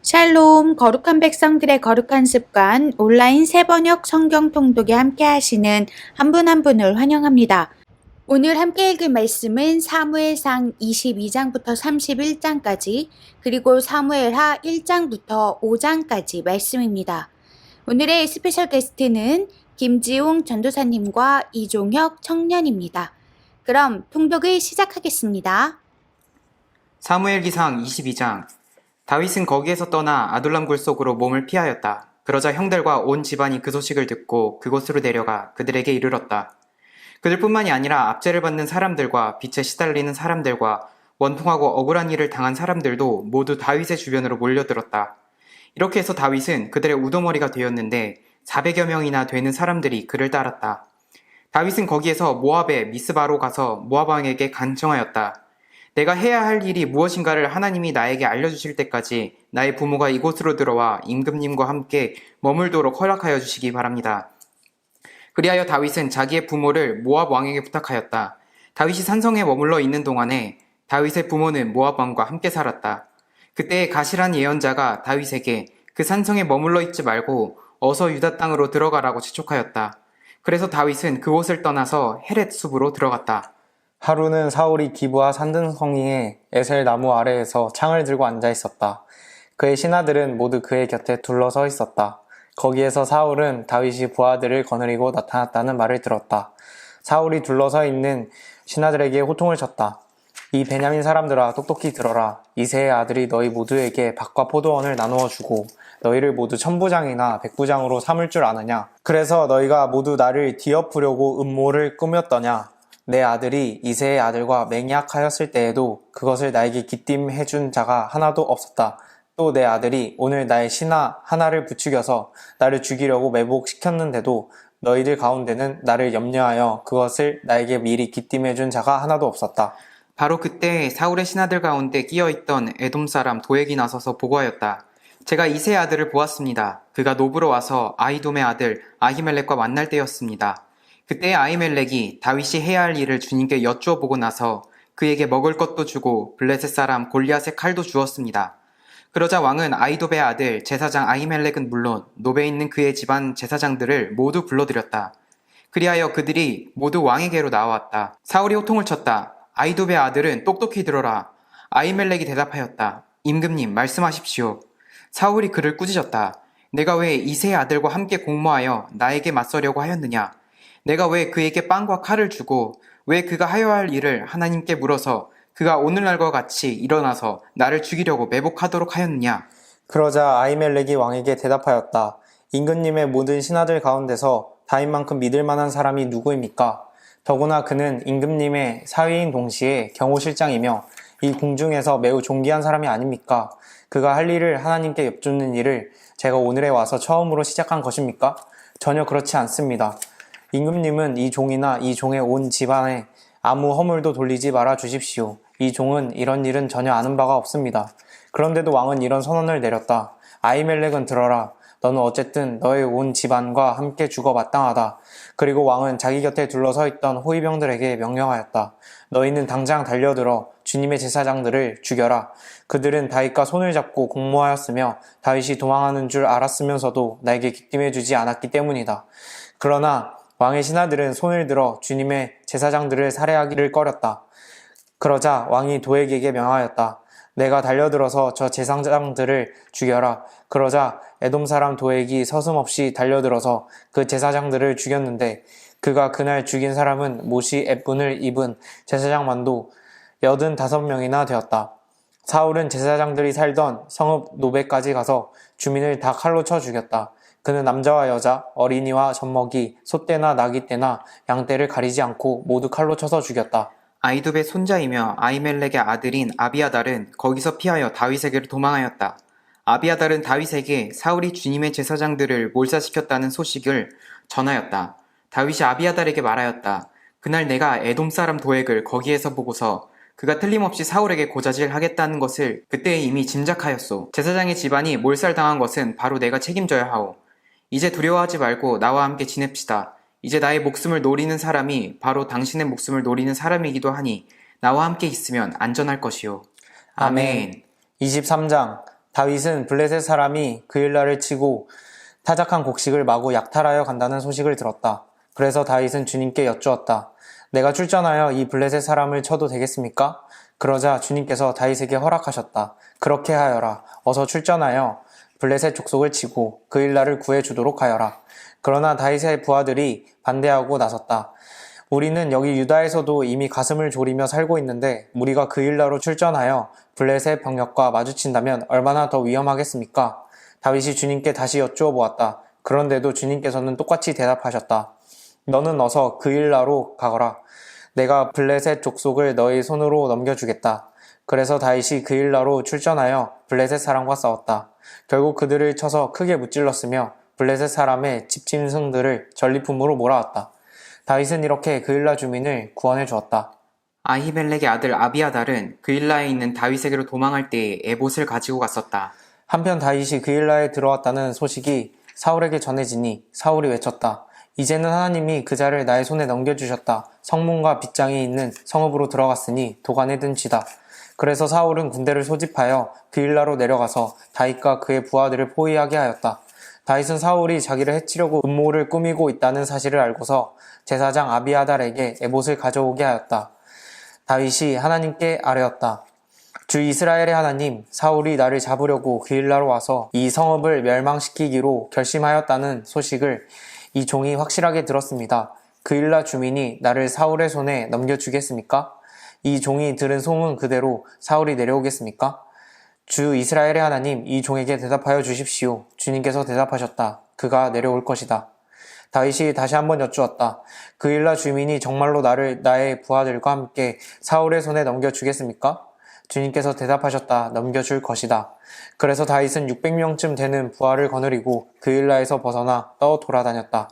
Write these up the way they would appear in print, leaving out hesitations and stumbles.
샬롬, 거룩한 백성들의 거룩한 습관, 온라인 새번역 성경 통독에 함께 하시는 한 분 한 분을 환영합니다. 오늘 함께 읽을 말씀은 사무엘상 22장부터 31장까지, 그리고 사무엘하 1장부터 5장까지 말씀입니다. 오늘의 스페셜 게스트는 김지웅 전도사님과 이종혁 청년입니다. 그럼 통독을 시작하겠습니다. 사무엘기상 22장. 다윗은 거기에서 떠나 아둘람 굴 속으로 몸을 피하였다. 그러자 형들과 온 집안이 그 소식을 듣고 그곳으로 내려가 그들에게 이르렀다. 그들뿐만이 아니라 압제를 받는 사람들과 빚에 시달리는 사람들과 원통하고 억울한 일을 당한 사람들도 모두 다윗의 주변으로 몰려들었다. 이렇게 해서 다윗은 그들의 우두머리가 되었는데 400여 명이나 되는 사람들이 그를 따랐다. 다윗은 거기에서 모압의 미스바로 가서 모압 왕에게 간청하였다. 내가 해야 할 일이 무엇인가를 하나님이 나에게 알려주실 때까지 나의 부모가 이곳으로 들어와 임금님과 함께 머물도록 허락하여 주시기 바랍니다. 그리하여 다윗은 자기의 부모를 모압 왕에게 부탁하였다. 다윗이 산성에 머물러 있는 동안에 다윗의 부모는 모압 왕과 함께 살았다. 그때 가시란 예언자가 다윗에게 그 산성에 머물러 있지 말고 어서 유다 땅으로 들어가라고 재촉하였다. 그래서 다윗은 그곳을 떠나서 헤렛 숲으로 들어갔다. 하루는 사울이 기브아 산등성이의 에셀 나무 아래에서 창을 들고 앉아 있었다. 그의 신하들은 모두 그의 곁에 둘러서 있었다. 거기에서 사울은 다윗이 부하들을 거느리고 나타났다는 말을 들었다. 사울이 둘러서 있는 신하들에게 호통을 쳤다. 이 베냐민 사람들아, 똑똑히 들어라. 이새의 아들이 너희 모두에게 밭과 포도원을 나누어 주고 너희를 모두 천부장이나 백부장으로 삼을 줄 아느냐? 그래서 너희가 모두 나를 뒤엎으려고 음모를 꾸몄더냐? 내 아들이 이새의 아들과 맹약하였을 때에도 그것을 나에게 기띔해준 자가 하나도 없었다. 또 내 아들이 오늘 나의 신하 하나를 부추겨서 나를 죽이려고 매복시켰는데도 너희들 가운데는 나를 염려하여 그것을 나에게 미리 기띔해준 자가 하나도 없었다. 바로 그때 사울의 신하들 가운데 끼어있던 에돔 사람 도액이 나서서 보고하였다. 제가 이새의 아들을 보았습니다. 그가 노브로 와서 아히돔의 아들 아히멜렉과 만날 때였습니다. 그때 아히멜렉이 다윗이 해야 할 일을 주님께 여쭈어 보고 나서 그에게 먹을 것도 주고 블레셋 사람 골리앗의 칼도 주었습니다. 그러자 왕은 아히돔의 아들 제사장 아히멜렉은 물론 노베에 있는 그의 집안 제사장들을 모두 불러들였다. 그리하여 그들이 모두 왕에게로 나왔다. 사울이 호통을 쳤다. 아히돔의 아들은 똑똑히 들어라. 아히멜렉이 대답하였다. 임금님 말씀하십시오. 사울이 그를 꾸짖었다. 내가 왜 이새의 아들과 함께 공모하여 나에게 맞서려고 하였느냐? 내가 왜 그에게 빵과 칼을 주고 왜 그가 하여야 할 일을 하나님께 물어서 그가 오늘날과 같이 일어나서 나를 죽이려고 매복하도록 하였느냐? 그러자 아히멜렉이 왕에게 대답하였다. 임금님의 모든 신하들 가운데서 다윗만큼 믿을 만한 사람이 누구입니까? 더구나 그는 임금님의 사위인 동시에 경호실장이며 이 궁중에서 매우 존귀한 사람이 아닙니까? 그가 할 일을 하나님께 엽주는 일을 제가 오늘에 와서 처음으로 시작한 것입니까? 전혀 그렇지 않습니다. 임금님은 이 종이나 이 종의 온 집안에 아무 허물도 돌리지 말아 주십시오. 이 종은 이런 일은 전혀 아는 바가 없습니다. 그런데도 왕은 이런 선언을 내렸다. 아히멜렉은 들어라. 너는 어쨌든 너의 온 집안과 함께 죽어 마땅하다. 그리고 왕은 자기 곁에 둘러서 있던 호위병들에게 명령하였다. 너희는 당장 달려들어 주님의 제사장들을 죽여라. 그들은 다윗과 손을 잡고 공모하였으며 다윗이 도망하는 줄 알았으면서도 나에게 기띔해주지 않았기 때문이다. 그러나 왕의 신하들은 손을 들어 주님의 제사장들을 살해하기를 꺼렸다. 그러자 왕이 도액에게 명하였다. 내가 달려들어서 저 제사장들을 죽여라. 그러자 에돔 사람 도액이 서슴없이 달려들어서 그 제사장들을 죽였는데 그가 그날 죽인 사람은 못이 엡분을 입은 제사장만도 85명이나 되었다. 사울은 제사장들이 살던 성읍 노베까지 가서 주민을 다 칼로 쳐 죽였다. 그는 남자와 여자, 어린이와 젖먹이, 소떼나 나귀떼나 양떼를 가리지 않고 모두 칼로 쳐서 죽였다. 아히돔의 손자이며 아히멜렉의 아들인 아비아달은 거기서 피하여 다윗에게로 도망하였다. 아비아달은 다윗에게 사울이 주님의 제사장들을 몰살시켰다는 소식을 전하였다. 다윗이 아비아달에게 말하였다. 그날 내가 에돔 사람 도액을 거기에서 보고서 그가 틀림없이 사울에게 고자질하겠다는 것을 그때 이미 짐작하였소. 제사장의 집안이 몰살당한 것은 바로 내가 책임져야 하오. 이제 두려워하지 말고 나와 함께 지냅시다. 이제 나의 목숨을 노리는 사람이 바로 당신의 목숨을 노리는 사람이기도 하니 나와 함께 있으면 안전할 것이요. 아멘. 23장. 다윗은 블레셋 사람이 그일라를 치고 타작한 곡식을 마구 약탈하여 간다는 소식을 들었다. 그래서 다윗은 주님께 여쭈었다. 내가 출전하여 이 블레셋 사람을 쳐도 되겠습니까? 그러자 주님께서 다윗에게 허락하셨다. 그렇게 하여라. 어서 출전하여 블레셋 족속을 치고 그일라를 구해주도록 하여라. 그러나 다윗의 부하들이 반대하고 나섰다. 우리는 여기 유다에서도 이미 가슴을 졸이며 살고 있는데 우리가 그일라로 출전하여 블레셋 병력과 마주친다면 얼마나 더 위험하겠습니까? 다윗이 주님께 다시 여쭈어 보았다. 그런데도 주님께서는 똑같이 대답하셨다. 너는 어서 그일라로 가거라. 내가 블레셋 족속을 너희 손으로 넘겨주겠다. 그래서 다윗이 그일라로 출전하여 블레셋 사람과 싸웠다. 결국 그들을 쳐서 크게 무찔렀으며 블레셋 사람의 집짐승들을 전리품으로 몰아왔다. 다윗은 이렇게 그일라 주민을 구원해 주었다. 아히멜렉의 아들 아비아달은 그일라에 있는 다윗에게로 도망할 때에 에봇을 가지고 갔었다. 한편 다윗이 그일라에 들어왔다는 소식이 사울에게 전해지니 사울이 외쳤다. 이제는 하나님이 그자를 나의 손에 넘겨주셨다. 성문과 빗장이 있는 성읍으로 들어갔으니 도관에 든 쥐다. 그래서 사울은 군대를 소집하여 그일라로 내려가서 다윗과 그의 부하들을 포위하게 하였다. 다윗은 사울이 자기를 해치려고 음모를 꾸미고 있다는 사실을 알고서 제사장 아비아달에게 에봇을 가져오게 하였다. 다윗이 하나님께 아뢰었다. 주 이스라엘의 하나님, 사울이 나를 잡으려고 그일라로 와서 이 성읍을 멸망시키기로 결심하였다는 소식을 이 종이 확실하게 들었습니다. 그일라 주민이 나를 사울의 손에 넘겨주겠습니까? 이 종이 들은 소문 그대로 사울이 내려오겠습니까? 주 이스라엘의 하나님, 이 종에게 대답하여 주십시오. 주님께서 대답하셨다. 그가 내려올 것이다. 다윗이 다시 한번 여쭈었다. 그일라 주민이 정말로 나를 나의 부하들과 함께 사울의 손에 넘겨주겠습니까? 주님께서 대답하셨다. 넘겨줄 것이다. 그래서 다윗은 600명쯤 되는 부하를 거느리고 그일라에서 벗어나 떠 돌아다녔다.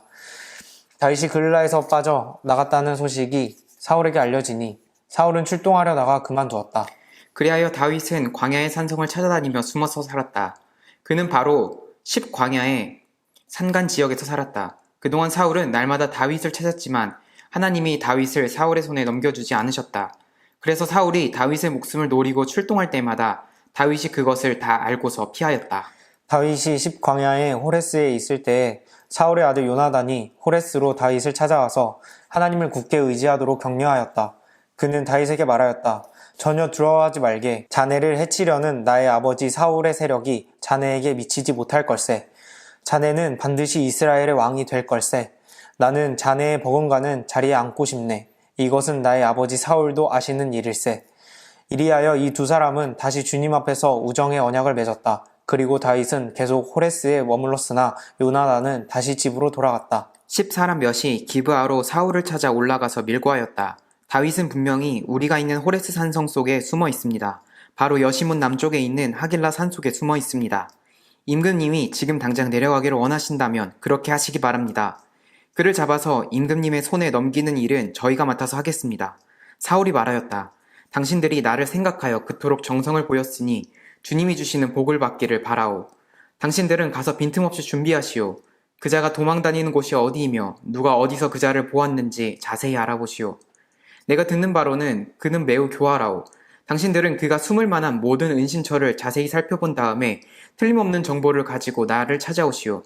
다윗이 그일라에서 빠져 나갔다는 소식이 사울에게 알려지니 사울은 출동하려 나가 그만두었다. 그리하여 다윗은 광야의 산성을 찾아다니며 숨어서 살았다. 그는 바로 10광야의 산간 지역에서 살았다. 그동안 사울은 날마다 다윗을 찾았지만 하나님이 다윗을 사울의 손에 넘겨주지 않으셨다. 그래서 사울이 다윗의 목숨을 노리고 출동할 때마다 다윗이 그것을 다 알고서 피하였다. 다윗이 10광야의 호레스에 있을 때에 사울의 아들 요나단이 호레스로 다윗을 찾아와서 하나님을 굳게 의지하도록 격려하였다. 그는 다윗에게 말하였다. 전혀 두려워하지 말게. 자네를 해치려는 나의 아버지 사울의 세력이 자네에게 미치지 못할 걸세. 자네는 반드시 이스라엘의 왕이 될 걸세. 나는 자네의 버금가는 자리에 앉고 싶네. 이것은 나의 아버지 사울도 아시는 일일세. 이리하여 이 두 사람은 다시 주님 앞에서 우정의 언약을 맺었다. 그리고 다윗은 계속 호레스에 머물렀으나 요나단은 다시 집으로 돌아갔다. 10사람 몇이 기브아로 사울을 찾아 올라가서 밀고하였다. 다윗은 분명히 우리가 있는 호레스 산성 속에 숨어 있습니다. 바로 여시문 남쪽에 있는 하길라 산 속에 숨어 있습니다. 임금님이 지금 당장 내려가기를 원하신다면 그렇게 하시기 바랍니다. 그를 잡아서 임금님의 손에 넘기는 일은 저희가 맡아서 하겠습니다. 사울이 말하였다. 당신들이 나를 생각하여 그토록 정성을 보였으니 주님이 주시는 복을 받기를 바라오. 당신들은 가서 빈틈없이 준비하시오. 그자가 도망다니는 곳이 어디이며 누가 어디서 그자를 보았는지 자세히 알아보시오. 내가 듣는 바로는 그는 매우 교활하오. 당신들은 그가 숨을 만한 모든 은신처를 자세히 살펴본 다음에 틀림없는 정보를 가지고 나를 찾아오시오.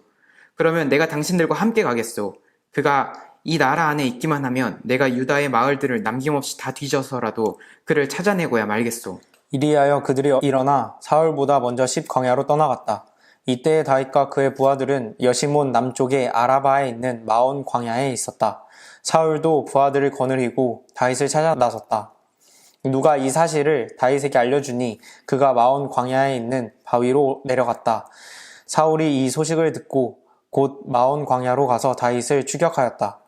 그러면 내가 당신들과 함께 가겠소. 그가 이 나라 안에 있기만 하면 내가 유다의 마을들을 남김없이 다 뒤져서라도 그를 찾아내고야 말겠소. 이리하여 그들이 일어나 사울보다 먼저 10광야로 떠나갔다. 이때에 다윗과 그의 부하들은 여시몬 남쪽의 아라바에 있는 마온 광야에 있었다. 사울도 부하들을 거느리고 다윗을 찾아 나섰다. 누가 이 사실을 다윗에게 알려주니 그가 마온 광야에 있는 바위로 내려갔다. 사울이 이 소식을 듣고 곧 마온 광야로 가서 다윗을 추격하였다.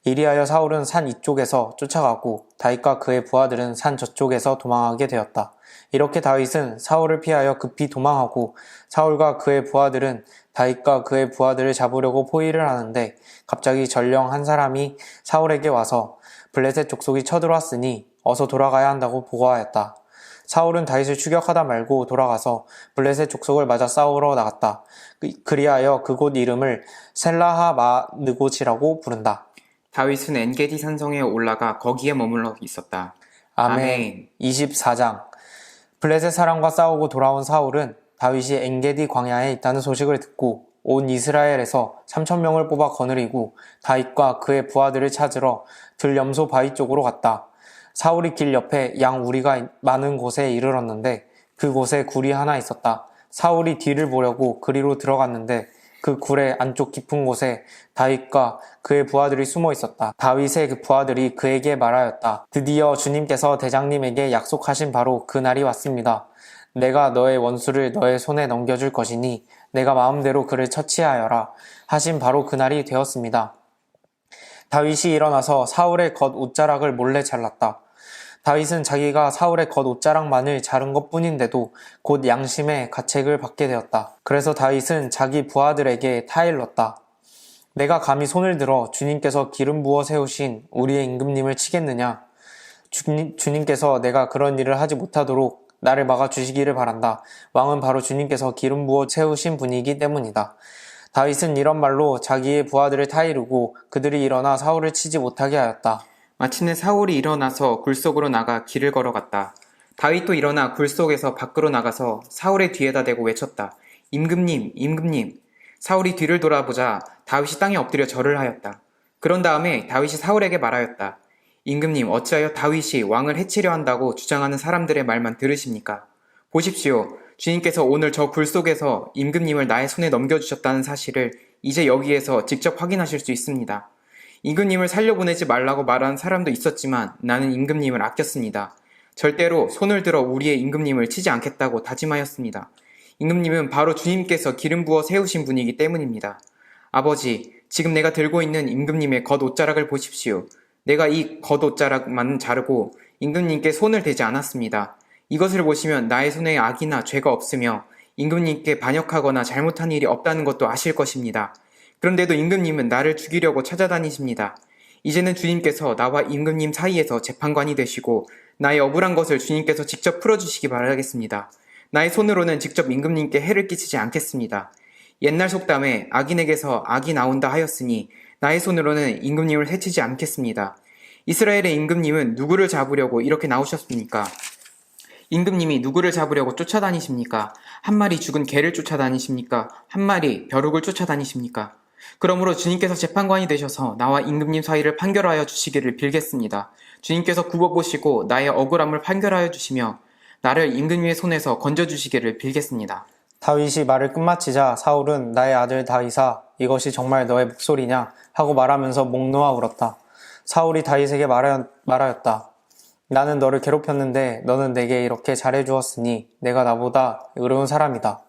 이리하여 사울은 산 이쪽에서 쫓아가고 다윗과 그의 부하들은 산 저쪽에서 도망하게 되었다. 이렇게 다윗은 사울을 피하여 급히 도망하고 사울과 그의 부하들은 다윗과 그의 부하들을 잡으려고 포위를 하는데 갑자기 전령 한 사람이 사울에게 와서 블레셋 족속이 쳐들어왔으니 어서 돌아가야 한다고 보고하였다. 사울은 다윗을 추격하다 말고 돌아가서 블레셋 족속을 맞아 싸우러 나갔다. 그리하여 그곳 이름을 셀라하마느곳이라고 부른다. 다윗은 엔게디 산성에 올라가 거기에 머물러 있었다. 아멘. 24장. 블레셋 사람과 싸우고 돌아온 사울은 다윗이 엔게디 광야에 있다는 소식을 듣고 온 이스라엘에서 3,000명을 뽑아 거느리고 다윗과 그의 부하들을 찾으러 들염소 바위 쪽으로 갔다. 사울이 길 옆에 양 우리가 많은 곳에 이르렀는데 그곳에 굴이 하나 있었다. 사울이 뒤를 보려고 그리로 들어갔는데 그 굴의 안쪽 깊은 곳에 다윗과 그의 부하들이 숨어 있었다. 다윗의 그 부하들이 그에게 말하였다. 드디어 주님께서 대장님에게 약속하신 바로 그날이 왔습니다. 내가 너의 원수를 너의 손에 넘겨줄 것이니 내가 마음대로 그를 처치하여라 하신 바로 그날이 되었습니다. 다윗이 일어나서 사울의 겉 옷자락을 몰래 잘랐다. 다윗은 자기가 사울의 겉 옷자락만을 자른 것뿐인데도 곧 양심의 가책을 받게 되었다. 그래서 다윗은 자기 부하들에게 타일렀다. 내가 감히 손을 들어 주님께서 기름 부어 세우신 우리의 임금님을 치겠느냐? 주님께서 내가 그런 일을 하지 못하도록 나를 막아주시기를 바란다. 왕은 바로 주님께서 기름 부어 세우신 분이기 때문이다. 다윗은 이런 말로 자기의 부하들을 타이르고 그들이 일어나 사울을 치지 못하게 하였다. 마침내 사울이 일어나서 굴 속으로 나가 길을 걸어갔다. 다윗도 일어나 굴 속에서 밖으로 나가서 사울의 뒤에다 대고 외쳤다. 임금님, 임금님. 사울이 뒤를 돌아보자 다윗이 땅에 엎드려 절을 하였다. 그런 다음에 다윗이 사울에게 말하였다. 임금님, 어찌하여 다윗이 왕을 해치려 한다고 주장하는 사람들의 말만 들으십니까? 보십시오. 주님께서 오늘 저 굴 속에서 임금님을 나의 손에 넘겨주셨다는 사실을 이제 여기에서 직접 확인하실 수 있습니다. 임금님을 살려보내지 말라고 말하는 사람도 있었지만 나는 임금님을 아꼈습니다. 절대로 손을 들어 우리의 임금님을 치지 않겠다고 다짐하였습니다. 임금님은 바로 주님께서 기름 부어 세우신 분이기 때문입니다. 아버지, 지금 내가 들고 있는 임금님의 겉 옷자락을 보십시오. 내가 이 겉 옷자락만 자르고 임금님께 손을 대지 않았습니다. 이것을 보시면 나의 손에 악이나 죄가 없으며 임금님께 반역하거나 잘못한 일이 없다는 것도 아실 것입니다. 그런데도 임금님은 나를 죽이려고 찾아다니십니다. 이제는 주님께서 나와 임금님 사이에서 재판관이 되시고 나의 억울한 것을 주님께서 직접 풀어주시기 바라겠습니다. 나의 손으로는 직접 임금님께 해를 끼치지 않겠습니다. 옛날 속담에 악인에게서 악이 나온다 하였으니 나의 손으로는 임금님을 해치지 않겠습니다. 이스라엘의 임금님은 누구를 잡으려고 이렇게 나오셨습니까? 임금님이 누구를 잡으려고 쫓아다니십니까? 한 마리 죽은 개를 쫓아다니십니까? 한 마리 벼룩을 쫓아다니십니까? 그러므로 주님께서 재판관이 되셔서 나와 임금님 사이를 판결하여 주시기를 빌겠습니다. 주님께서 굽어보시고 나의 억울함을 판결하여 주시며 나를 임금님의 손에서 건져주시기를 빌겠습니다. 다윗이 말을 끝마치자 사울은 나의 아들 다윗아 이것이 정말 너의 목소리냐 하고 말하면서 목 놓아 울었다. 사울이 다윗에게 말하였다. 나는 너를 괴롭혔는데 너는 내게 이렇게 잘해주었으니 내가 나보다 의로운 사람이다.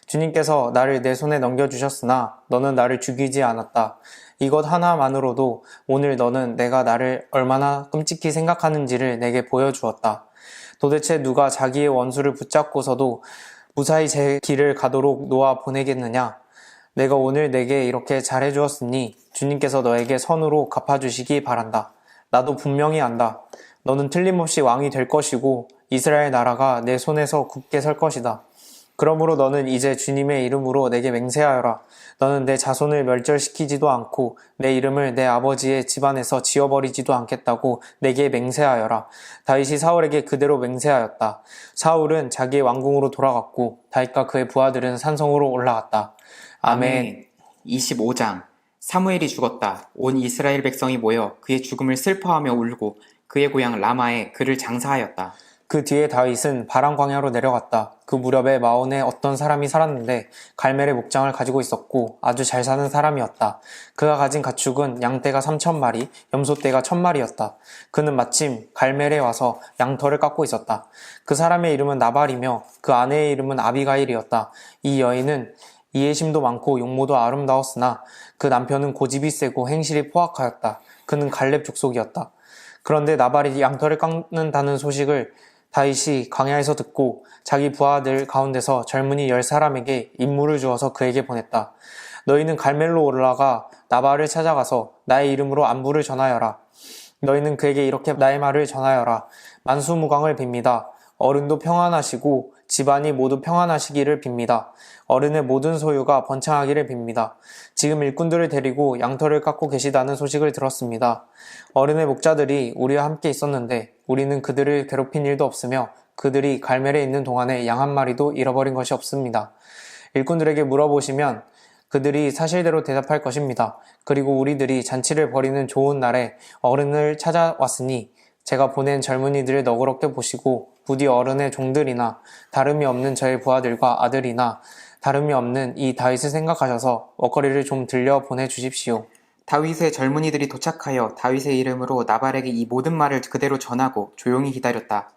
주님께서 나를 내 손에 넘겨주셨으나 너는 나를 죽이지 않았다. 이것 하나만으로도 오늘 너는 내가 나를 얼마나 끔찍히 생각하는지를 내게 보여주었다. 도대체 누가 자기의 원수를 붙잡고서도 무사히 제 길을 가도록 놓아 보내겠느냐? 내가 오늘 내게 이렇게 잘해주었으니 주님께서 너에게 선으로 갚아주시기 바란다. 나도 분명히 안다. 너는 틀림없이 왕이 될 것이고 이스라엘 나라가 내 손에서 굳게 설 것이다. 그러므로 너는 이제 주님의 이름으로 내게 맹세하여라. 너는 내 자손을 멸절시키지도 않고 내 이름을 내 아버지의 집안에서 지워버리지도 않겠다고 내게 맹세하여라. 다윗이 사울에게 그대로 맹세하였다. 사울은 자기의 왕궁으로 돌아갔고 다윗과 그의 부하들은 산성으로 올라갔다. 아멘. 25장. 사무엘이 죽었다. 온 이스라엘 백성이 모여 그의 죽음을 슬퍼하며 울고 그의 고향 라마에 그를 장사하였다. 그 뒤에 다윗은 바람 광야로 내려갔다. 그 무렵에 마온에 어떤 사람이 살았는데 갈멜의 목장을 가지고 있었고 아주 잘 사는 사람이었다. 그가 가진 가축은 양떼가 3,000마리, 염소떼가 1,000마리였다. 그는 마침 갈멜에 와서 양털을 깎고 있었다. 그 사람의 이름은 나발이며 그 아내의 이름은 아비가일이었다. 이 여인은 이해심도 많고 용모도 아름다웠으나 그 남편은 고집이 세고 행실이 포악하였다. 그는 갈렙 족속이었다. 그런데 나발이 양털을 깎는다는 소식을 다윗이 광야에서 듣고 자기 부하들 가운데서 젊은이 10사람에게 임무를 주어서 그에게 보냈다. 너희는 갈멜로 올라가 나발을 찾아가서 나의 이름으로 안부를 전하여라. 너희는 그에게 이렇게 나의 말을 전하여라. 만수무강을 빕니다. 어른도 평안하시고 집안이 모두 평안하시기를 빕니다. 어른의 모든 소유가 번창하기를 빕니다. 지금 일꾼들을 데리고 양털을 깎고 계시다는 소식을 들었습니다. 어른의 목자들이 우리와 함께 있었는데 우리는 그들을 괴롭힌 일도 없으며 그들이 갈멜에 있는 동안에 양 한 마리도 잃어버린 것이 없습니다. 일꾼들에게 물어보시면 그들이 사실대로 대답할 것입니다. 그리고 우리들이 잔치를 벌이는 좋은 날에 어른을 찾아왔으니 제가 보낸 젊은이들을 너그럽게 보시고 부디 어른의 종들이나 다름이 없는 저의 부하들과 아들이나 다름이 없는 이 다윗을 생각하셔서 먹거리를 좀 들려 보내주십시오. 다윗의 젊은이들이 도착하여 다윗의 이름으로 나발에게 이 모든 말을 그대로 전하고 조용히 기다렸다.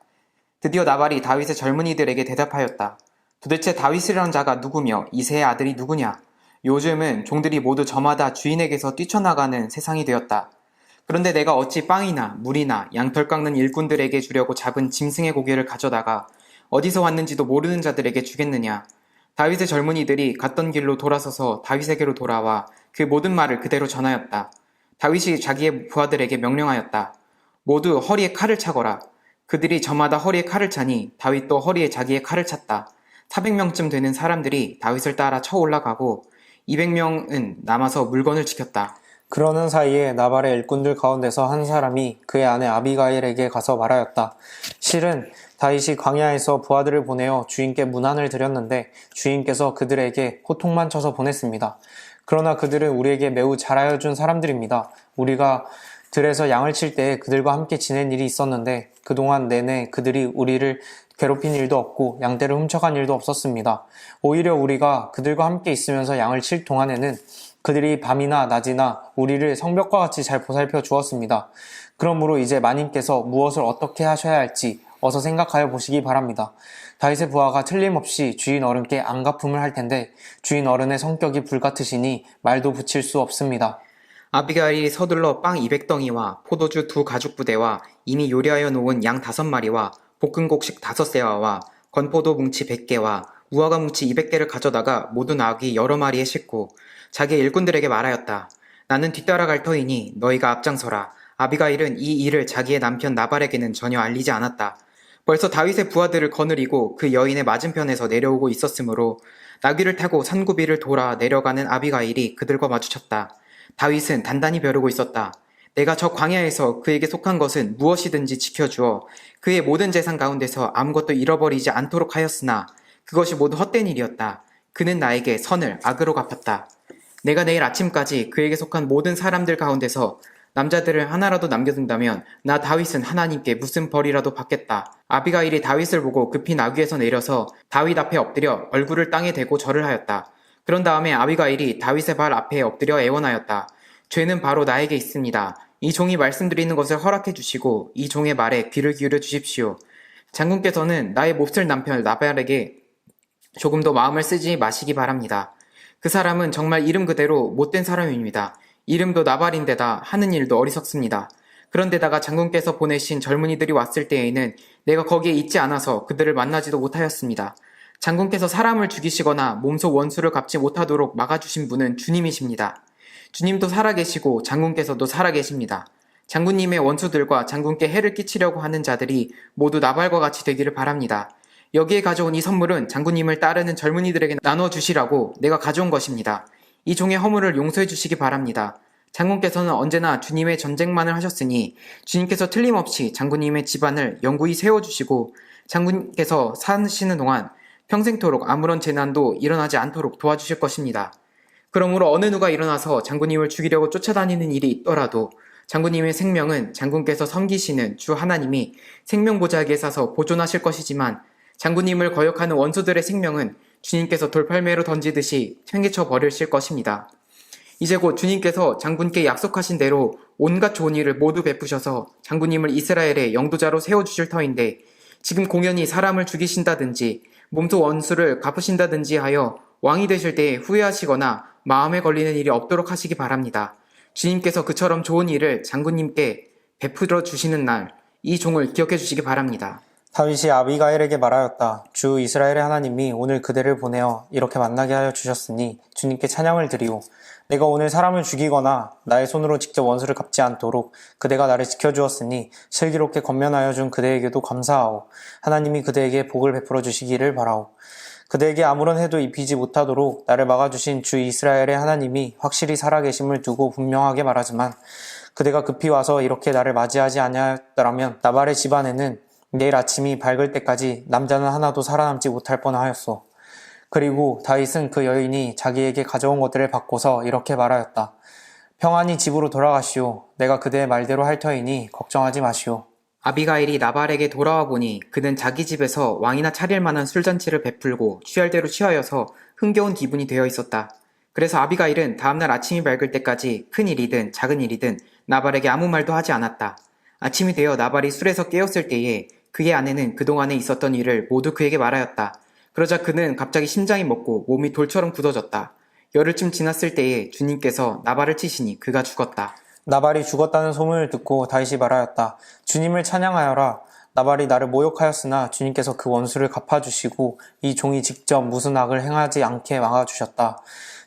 드디어 나발이 다윗의 젊은이들에게 대답하였다. 도대체 다윗이라는 자가 누구며 이새의 아들이 누구냐? 요즘은 종들이 모두 저마다 주인에게서 뛰쳐나가는 세상이 되었다. 그런데 내가 어찌 빵이나 물이나 양털 깎는 일꾼들에게 주려고 잡은 짐승의 고기를 가져다가 어디서 왔는지도 모르는 자들에게 주겠느냐? 다윗의 젊은이들이 갔던 길로 돌아서서 다윗에게로 돌아와 그 모든 말을 그대로 전하였다. 다윗이 자기의 부하들에게 명령하였다. 모두 허리에 칼을 차거라. 그들이 저마다 허리에 칼을 차니 다윗도 허리에 자기의 칼을 찼다. 400명쯤 되는 사람들이 다윗을 따라 쳐 올라가고 200명은 남아서 물건을 지켰다. 그러는 사이에 나발의 일꾼들 가운데서 한 사람이 그의 아내 아비가일에게 가서 말하였다. 실은 다윗이 광야에서 부하들을 보내어 주인께 문안을 드렸는데 주인께서 그들에게 호통만 쳐서 보냈습니다. 그러나 그들은 우리에게 매우 잘하여 준 사람들입니다. 우리가 들에서 양을 칠 때 그들과 함께 지낸 일이 있었는데 그동안 내내 그들이 우리를 괴롭힌 일도 없고 양떼를 훔쳐간 일도 없었습니다. 오히려 우리가 그들과 함께 있으면서 양을 칠 동안에는 그들이 밤이나 낮이나 우리를 성벽과 같이 잘 보살펴 주었습니다. 그러므로 이제 마님께서 무엇을 어떻게 하셔야 할지 어서 생각하여 보시기 바랍니다. 다윗의 부하가 틀림없이 주인 어른께 안갚음을 할 텐데 주인 어른의 성격이 불같으시니 말도 붙일 수 없습니다. 아비가일이 서둘러 빵 200덩이와 포도주 2가죽부대와 이미 요리하여 놓은 양 5마리와 볶은 곡식 5세와와 건포도 뭉치 100개와 무화과 뭉치 200개를 가져다가 모든 아기 여러 마리에 싣고 자기의 일꾼들에게 말하였다. 나는 뒤따라갈 터이니 너희가 앞장서라. 아비가일은 이 일을 자기의 남편 나발에게는 전혀 알리지 않았다. 벌써 다윗의 부하들을 거느리고 그 여인의 맞은편에서 내려오고 있었으므로 나귀를 타고 산고비를 돌아 내려가는 아비가일이 그들과 마주쳤다. 다윗은 단단히 벼르고 있었다. 내가 저 광야에서 그에게 속한 것은 무엇이든지 지켜주어 그의 모든 재산 가운데서 아무것도 잃어버리지 않도록 하였으나 그것이 모두 헛된 일이었다. 그는 나에게 선을 악으로 갚았다. 내가 내일 아침까지 그에게 속한 모든 사람들 가운데서 남자들을 하나라도 남겨둔다면 나 다윗은 하나님께 무슨 벌이라도 받겠다. 아비가일이 다윗을 보고 급히 나귀에서 내려서 다윗 앞에 엎드려 얼굴을 땅에 대고 절을 하였다. 그런 다음에 아비가일이 다윗의 발 앞에 엎드려 애원하였다. 죄는 바로 나에게 있습니다. 이 종이 말씀드리는 것을 허락해 주시고 이 종의 말에 귀를 기울여 주십시오. 장군께서는 나의 몹쓸 남편 나발에게 조금 더 마음을 쓰지 마시기 바랍니다. 그 사람은 정말 이름 그대로 못된 사람입니다. 이름도 나발인데다 하는 일도 어리석습니다. 그런데다가 장군께서 보내신 젊은이들이 왔을 때에는 내가 거기에 있지 않아서 그들을 만나지도 못하였습니다. 장군께서 사람을 죽이시거나 몸소 원수를 갚지 못하도록 막아주신 분은 주님이십니다. 주님도 살아계시고 장군께서도 살아계십니다. 장군님의 원수들과 장군께 해를 끼치려고 하는 자들이 모두 나발과 같이 되기를 바랍니다. 여기에 가져온 이 선물은 장군님을 따르는 젊은이들에게 나눠주시라고 내가 가져온 것입니다. 이 종의 허물을 용서해 주시기 바랍니다. 장군께서는 언제나 주님의 전쟁만을 하셨으니 주님께서 틀림없이 장군님의 집안을 영구히 세워주시고 장군께서 사시는 동안 평생토록 아무런 재난도 일어나지 않도록 도와주실 것입니다. 그러므로 어느 누가 일어나서 장군님을 죽이려고 쫓아다니는 일이 있더라도 장군님의 생명은 장군께서 섬기시는 주 하나님이 생명보자기에 싸서 보존하실 것이지만 장군님을 거역하는 원수들의 생명은 주님께서 돌팔매로 던지듯이 팽개쳐 버리실 것입니다. 이제 곧 주님께서 장군께 약속하신 대로 온갖 좋은 일을 모두 베푸셔서 장군님을 이스라엘의 영도자로 세워주실 터인데 지금 공연히 사람을 죽이신다든지 몸소 원수를 갚으신다든지 하여 왕이 되실 때에 후회하시거나 마음에 걸리는 일이 없도록 하시기 바랍니다. 주님께서 그처럼 좋은 일을 장군님께 베풀어 주시는 날 이 종을 기억해 주시기 바랍니다. 다윗이 아비가일에게 말하였다. 주 이스라엘의 하나님이 오늘 그대를 보내어 이렇게 만나게 하여 주셨으니 주님께 찬양을 드리오. 내가 오늘 사람을 죽이거나 나의 손으로 직접 원수를 갚지 않도록 그대가 나를 지켜주었으니 슬기롭게 권면하여 준 그대에게도 감사하오. 하나님이 그대에게 복을 베풀어 주시기를 바라오. 그대에게 아무런 해도 입히지 못하도록 나를 막아주신 주 이스라엘의 하나님이 확실히 살아계심을 두고 분명하게 말하지만 그대가 급히 와서 이렇게 나를 맞이하지 아니하였더라면 나발의 집안에는 내일 아침이 밝을 때까지 남자는 하나도 살아남지 못할 뻔하였소. 그리고 다윗은 그 여인이 자기에게 가져온 것들을 받고서 이렇게 말하였다. 평안히 집으로 돌아가시오. 내가 그대의 말대로 할 터이니 걱정하지 마시오. 아비가일이 나발에게 돌아와 보니 그는 자기 집에서 왕이나 차릴 만한 술잔치를 베풀고 취할 대로 취하여서 흥겨운 기분이 되어 있었다. 그래서 아비가일은 다음날 아침이 밝을 때까지 큰 일이든 작은 일이든 나발에게 아무 말도 하지 않았다. 아침이 되어 나발이 술에서 깨었을 때에 그의 아내는 그동안에 있었던 일을 모두 그에게 말하였다. 그러자 그는 갑자기 심장이 멎고 몸이 돌처럼 굳어졌다. 열흘쯤 지났을 때에 주님께서 나발을 치시니 그가 죽었다. 나발이 죽었다는 소문을 듣고 다윗이 말하였다. 주님을 찬양하여라. 나발이 나를 모욕하였으나 주님께서 그 원수를 갚아주시고 이 종이 직접 무슨 악을 행하지 않게 막아주셨다.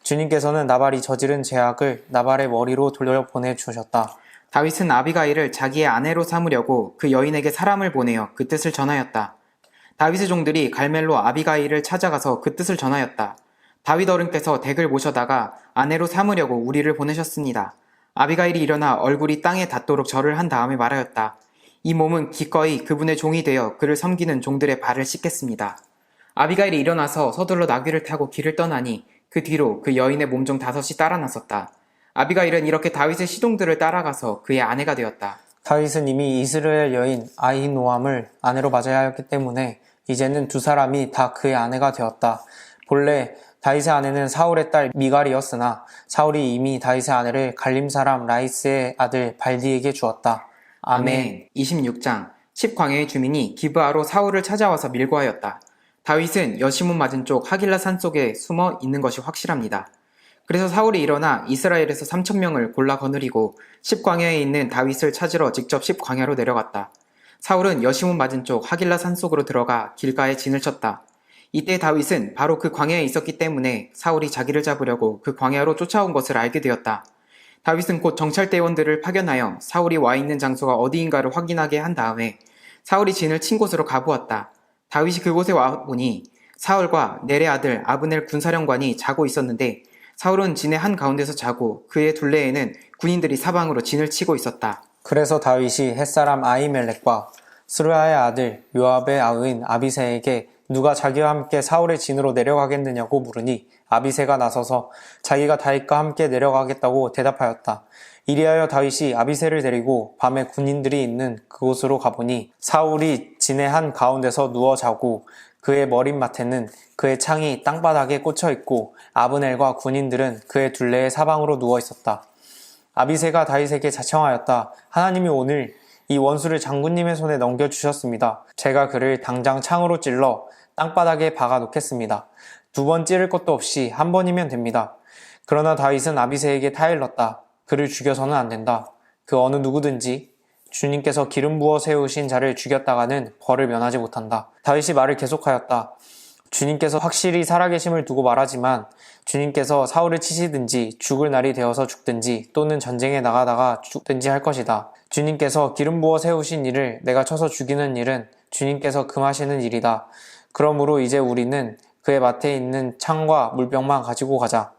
주님께서는 나발이 저지른 죄악을 나발의 머리로 돌려보내 주셨다. 다윗은 아비가일을 자기의 아내로 삼으려고 그 여인에게 사람을 보내어 그 뜻을 전하였다. 다윗의 종들이 갈멜로 아비가일을 찾아가서 그 뜻을 전하였다. 다윗 어른께서 댁을 모셔다가 아내로 삼으려고 우리를 보내셨습니다. 아비가일이 일어나 얼굴이 땅에 닿도록 절을 한 다음에 말하였다. 이 몸은 기꺼이 그분의 종이 되어 그를 섬기는 종들의 발을 씻겠습니다. 아비가일이 일어나서 서둘러 나귀를 타고 길을 떠나니 그 뒤로 그 여인의 몸종 5이 따라 나섰다. 아비가일은 이렇게 다윗의 시종들을 따라가서 그의 아내가 되었다. 다윗은 이미 이스라엘 여인 아히노암을 아내로 맞아야 하였기 때문에 이제는 두 사람이 다 그의 아내가 되었다. 본래 다윗의 아내는 사울의 딸 미갈이었으나 사울이 이미 다윗의 아내를 갈림 사람 라이스의 아들 발디에게 주었다. 아멘. 26장 10광야의 주민이 기브아로 사울을 찾아와서 밀고하였다. 다윗은 여시몬 맞은 쪽 하길라 산 속에 숨어 있는 것이 확실합니다. 그래서 사울이 일어나 이스라엘에서 3,000명을 골라 거느리고 10광야에 있는 다윗을 찾으러 직접 10광야로 내려갔다. 사울은 여시몬 맞은 쪽 하길라 산 속으로 들어가 길가에 진을 쳤다. 이때 다윗은 바로 그 광야에 있었기 때문에 사울이 자기를 잡으려고 그 광야로 쫓아온 것을 알게 되었다. 다윗은 곧 정찰대원들을 파견하여 사울이 와 있는 장소가 어디인가를 확인하게 한 다음에 사울이 진을 친 곳으로 가보았다. 다윗이 그곳에 와 보니 사울과 넬의 아들 아브넬 군사령관이 자고 있었는데 사울은 진의 한가운데서 자고 그의 둘레에는 군인들이 사방으로 진을 치고 있었다. 그래서 다윗이 햇사람 아히멜렉과 스루야의 아들 요압의 아우인 아비새에게 누가 자기와 함께 사울의 진으로 내려가겠느냐고 물으니 아비새가 나서서 자기가 다윗과 함께 내려가겠다고 대답하였다. 이리하여 다윗이 아비새를 데리고 밤에 군인들이 있는 그곳으로 가보니 사울이 진의 한 가운데서 누워 자고 그의 머릿맡에는 그의 창이 땅바닥에 꽂혀 있고 아브넬과 군인들은 그의 둘레의 사방으로 누워 있었다. 아비새가 다윗에게 자청하였다. 하나님이 오늘 이 원수를 장군님의 손에 넘겨주셨습니다. 제가 그를 당장 창으로 찔러 땅바닥에 박아 놓겠습니다. 2번 찌를 것도 없이 한 번이면 됩니다. 그러나 다윗은 아비새에게 타일렀다. 그를 죽여서는 안 된다. 그 어느 누구든지 주님께서 기름 부어 세우신 자를 죽였다가는 벌을 면하지 못한다. 다윗이 말을 계속하였다. 주님께서 확실히 살아계심을 두고 말하지만 주님께서 사울을 치시든지 죽을 날이 되어서 죽든지 또는 전쟁에 나가다가 죽든지 할 것이다. 주님께서 기름 부어 세우신 이를 내가 쳐서 죽이는 일은 주님께서 금하시는 일이다. 그러므로 이제 우리는 그의 밭에 있는 창과 물병만 가지고 가자.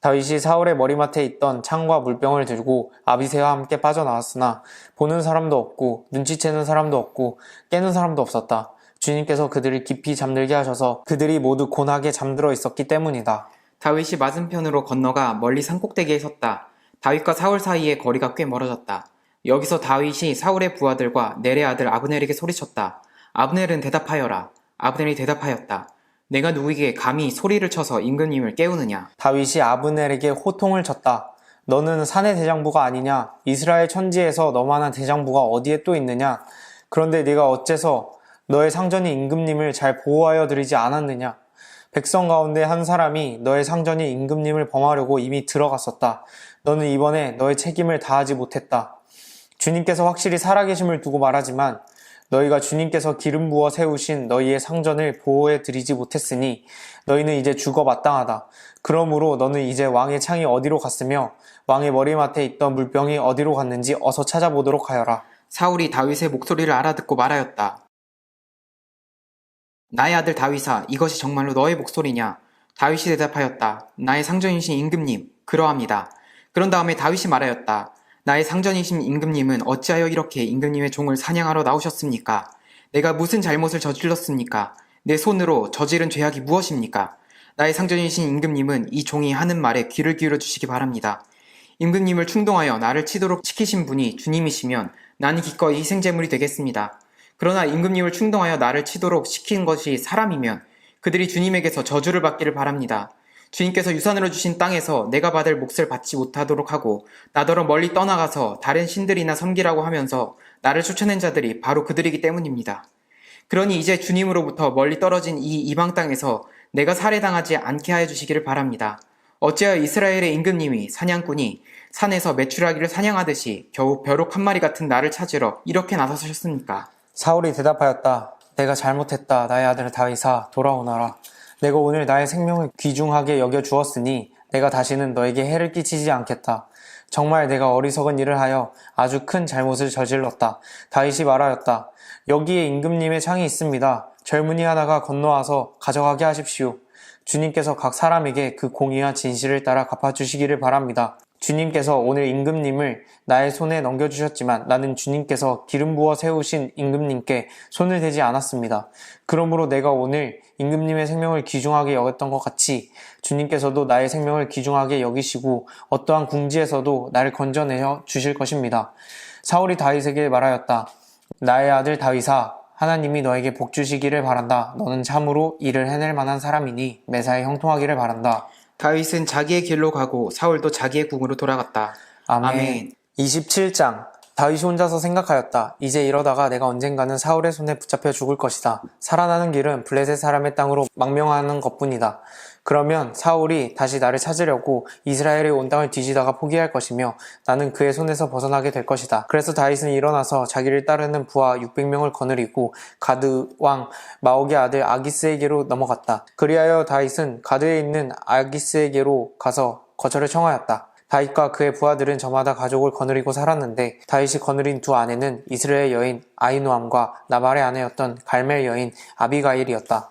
다윗이 사울의 머리맡에 있던 창과 물병을 들고 아비새와 함께 빠져나왔으나 보는 사람도 없고 눈치채는 사람도 없고 깨는 사람도 없었다. 주님께서 그들을 깊이 잠들게 하셔서 그들이 모두 곤하게 잠들어 있었기 때문이다. 다윗이 맞은편으로 건너가 멀리 산꼭대기에 섰다. 다윗과 사울 사이의 거리가 꽤 멀어졌다. 여기서 다윗이 사울의 부하들과 넬의 아들 아브넬에게 소리쳤다. 아브넬은 대답하여라. 아브넬이 대답하였다. 내가 누구에게 감히 소리를 쳐서 임금님을 깨우느냐. 다윗이 아브넬에게 호통을 쳤다. 너는 산의 대장부가 아니냐? 이스라엘 천지에서 너만한 대장부가 어디에 또 있느냐? 그런데 네가 어째서 너의 상전인 임금님을 잘 보호하여 드리지 않았느냐? 백성 가운데 한 사람이 너의 상전인 임금님을 범하려고 이미 들어갔었다. 너는 이번에 너의 책임을 다하지 못했다. 주님께서 확실히 살아계심을 두고 말하지만 너희가 주님께서 기름 부어 세우신 너희의 상전을 보호해 드리지 못했으니 너희는 이제 죽어 마땅하다. 그러므로 너는 이제 왕의 창이 어디로 갔으며 왕의 머리맡에 있던 물병이 어디로 갔는지 어서 찾아보도록 하여라. 사울이 다윗의 목소리를 알아듣고 말하였다. 나의 아들 다윗아, 이것이 정말로 너의 목소리냐? 다윗이 대답하였다. 나의 상전이신 임금님, 그러합니다. 그런 다음에 다윗이 말하였다. 나의 상전이신 임금님은 어찌하여 이렇게 임금님의 종을 사냥하러 나오셨습니까? 내가 무슨 잘못을 저질렀습니까? 내 손으로 저지른 죄악이 무엇입니까? 나의 상전이신 임금님은 이 종이 하는 말에 귀를 기울여 주시기 바랍니다. 임금님을 충동하여 나를 치도록 시키신 분이 주님이시면 나는 기꺼이 희생제물이 되겠습니다. 그러나 임금님을 충동하여 나를 치도록 시킨 것이 사람이면 그들이 주님에게서 저주를 받기를 바랍니다. 주님께서 유산으로 주신 땅에서 내가 받을 몫을 받지 못하도록 하고 나더러 멀리 떠나가서 다른 신들이나 섬기라고 하면서 나를 쫓아낸 자들이 바로 그들이기 때문입니다. 그러니 이제 주님으로부터 멀리 떨어진 이 이방 땅에서 내가 살해당하지 않게 하여 주시기를 바랍니다. 어찌하여 이스라엘의 임금님이 사냥꾼이 산에서 메추라기를 사냥하듯이 겨우 벼룩 한 마리 같은 나를 찾으러 이렇게 나서셨습니까? 사울이 대답하였다. 내가 잘못했다. 나의 아들 다윗아, 돌아오너라. 내가 오늘 나의 생명을 귀중하게 여겨 주었으니 내가 다시는 너에게 해를 끼치지 않겠다. 정말 내가 어리석은 일을 하여 아주 큰 잘못을 저질렀다. 다윗이 말하였다. 여기에 임금님의 창이 있습니다. 젊은이 하나가 건너와서 가져가게 하십시오. 주님께서 각 사람에게 그 공의와 진실을 따라 갚아주시기를 바랍니다. 주님께서 오늘 임금님을 나의 손에 넘겨주셨지만 나는 주님께서 기름 부어 세우신 임금님께 손을 대지 않았습니다. 그러므로 내가 오늘 임금님의 생명을 귀중하게 여겼던 것 같이 주님께서도 나의 생명을 귀중하게 여기시고 어떠한 궁지에서도 나를 건져내어 주실 것입니다. 사울이 다윗에게 말하였다. 나의 아들 다윗아, 하나님이 너에게 복 주시기를 바란다. 너는 참으로 일을 해낼 만한 사람이니 매사에 형통하기를 바란다. 다윗은 자기의 길로 가고 사울도 자기의 궁으로 돌아갔다. 아멘. 27장. 다윗이 혼자서 생각하였다. 이제 이러다가 내가 언젠가는 사울의 손에 붙잡혀 죽을 것이다. 살아나는 길은 블레셋 사람의 땅으로 망명하는 것뿐이다. 그러면 사울이 다시 나를 찾으려고 이스라엘의 온 땅을 뒤지다가 포기할 것이며 나는 그의 손에서 벗어나게 될 것이다. 그래서 다윗은 일어나서 자기를 따르는 부하 600명을 거느리고 가드 왕 마옥의 아들 아기스에게로 넘어갔다. 그리하여 다윗은 가드에 있는 아기스에게로 가서 거처를 청하였다. 다윗과 그의 부하들은 저마다 가족을 거느리고 살았는데 다윗이 거느린 두 아내는 이스라엘 여인 아히노암과 나발의 아내였던 갈멜 여인 아비가일이었다.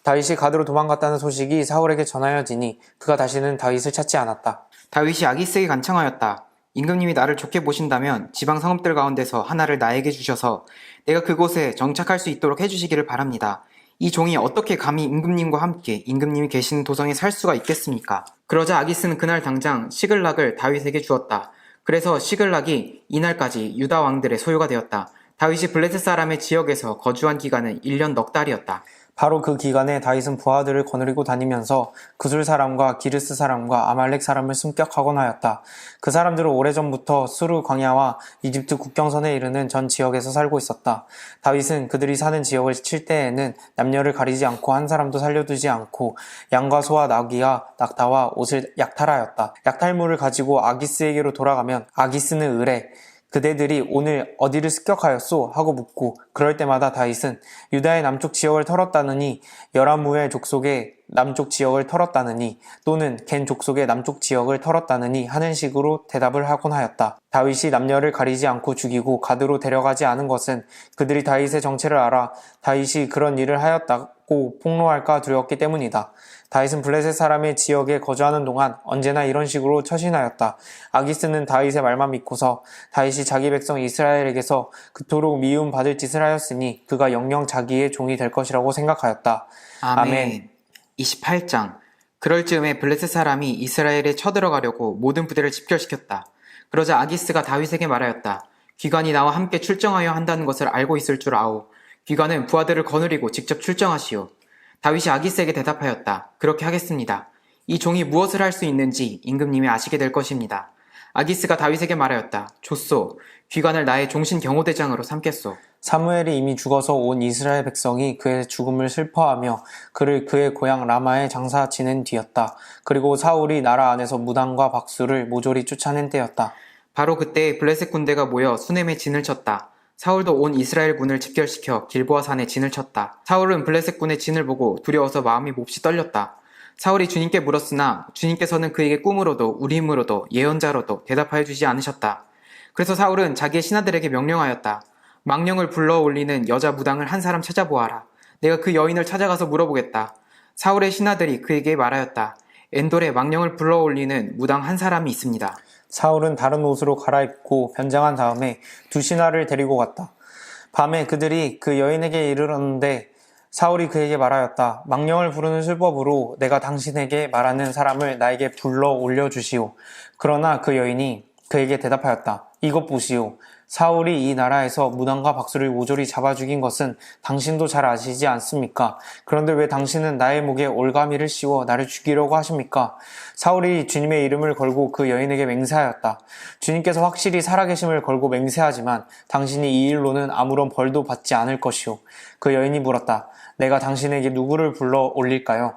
다윗이 가드로 도망갔다는 소식이 사울에게 전하여지니 그가 다시는 다윗을 찾지 않았다. 다윗이 아기스에게 간청하였다. 임금님이 나를 좋게 보신다면 지방 성읍들 가운데서 하나를 나에게 주셔서 내가 그곳에 정착할 수 있도록 해주시기를 바랍니다. 이 종이 어떻게 감히 임금님과 함께 임금님이 계시는 도성에 살 수가 있겠습니까? 그러자 아기스는 그날 당장 시글락을 다윗에게 주었다. 그래서 시글락이 이날까지 유다 왕들의 소유가 되었다. 다윗이 블레셋 사람의 지역에서 거주한 기간은 1년 넉 달이었다. 바로 그 기간에 다윗은 부하들을 거느리고 다니면서 구술 사람과 기르스 사람과 아말렉 사람을 습격하곤 하였다. 그 사람들은 오래전부터 수르 광야와 이집트 국경선에 이르는 전 지역에서 살고 있었다. 다윗은 그들이 사는 지역을 칠 때에는 남녀를 가리지 않고 한 사람도 살려두지 않고 양과 소와 나귀와 낙타와 옷을 약탈하였다. 약탈물을 가지고 아기스에게로 돌아가면 아기스는 의뢰 그대들이 오늘 어디를 습격하였소? 하고 묻고 그럴 때마다 다윗은 유다의 남쪽 지역을 털었다느니 여라무엘 족속의 남쪽 지역을 털었다느니 또는 겐 족속의 남쪽 지역을 털었다느니 하는 식으로 대답을 하곤 하였다. 다윗이 남녀를 가리지 않고 죽이고 가드로 데려가지 않은 것은 그들이 다윗의 정체를 알아 다윗이 그런 일을 하였다고 폭로할까 두려웠기 때문이다. 다윗은 블레셋 사람의 지역에 거주하는 동안 언제나 이런 식으로 처신하였다. 아기스는 다윗의 말만 믿고서 다윗이 자기 백성 이스라엘에게서 그토록 미움 받을 짓을 하였으니 그가 영영 자기의 종이 될 것이라고 생각하였다. 아멘. 28장. 그럴 즈음에 블레셋 사람이 이스라엘에 쳐들어가려고 모든 부대를 집결시켰다. 그러자 아기스가 다윗에게 말하였다. 귀관이 나와 함께 출정하여 한다는 것을 알고 있을 줄 아오. 귀관은 부하들을 거느리고 직접 출정하시오. 다윗이 아기스에게 대답하였다. 그렇게 하겠습니다. 이 종이 무엇을 할 수 있는지 임금님이 아시게 될 것입니다. 아기스가 다윗에게 말하였다. 좋소. 귀관을 나의 종신 경호대장으로 삼겠소. 사무엘이 이미 죽어서 온 이스라엘 백성이 그의 죽음을 슬퍼하며 그를 그의 고향 라마에 장사 지낸 뒤였다. 그리고 사울이 나라 안에서 무당과 박수를 모조리 쫓아낸 때였다. 바로 그때 블레셋 군대가 모여 수넴에 진을 쳤다. 사울도 온 이스라엘 군을 집결시켜 길보아 산에 진을 쳤다. 사울은 블레셋 군의 진을 보고 두려워서 마음이 몹시 떨렸다. 사울이 주님께 물었으나 주님께서는 그에게 꿈으로도 우림으로도 예언자로도 대답하여 주지 않으셨다. 그래서 사울은 자기의 신하들에게 명령하였다. 망령을 불러 올리는 여자 무당을 한 사람 찾아보아라. 내가 그 여인을 찾아가서 물어보겠다. 사울의 신하들이 그에게 말하였다. 엔돌에 망령을 불러 올리는 무당 한 사람이 있습니다. 사울은 다른 옷으로 갈아입고 변장한 다음에 두 신하를 데리고 갔다. 밤에 그들이 그 여인에게 이르렀는데 사울이 그에게 말하였다. 망령을 부르는 술법으로 내가 당신에게 말하는 사람을 나에게 불러 올려주시오. 그러나 그 여인이 그에게 대답하였다. 이것 보시오. 사울이 이 나라에서 무당과 박수를 모조리 잡아 죽인 것은 당신도 잘 아시지 않습니까? 그런데 왜 당신은 나의 목에 올가미를 씌워 나를 죽이려고 하십니까? 사울이 주님의 이름을 걸고 그 여인에게 맹세하였다. 주님께서 확실히 살아계심을 걸고 맹세하지만 당신이 이 일로는 아무런 벌도 받지 않을 것이오. 그 여인이 물었다. 내가 당신에게 누구를 불러 올릴까요?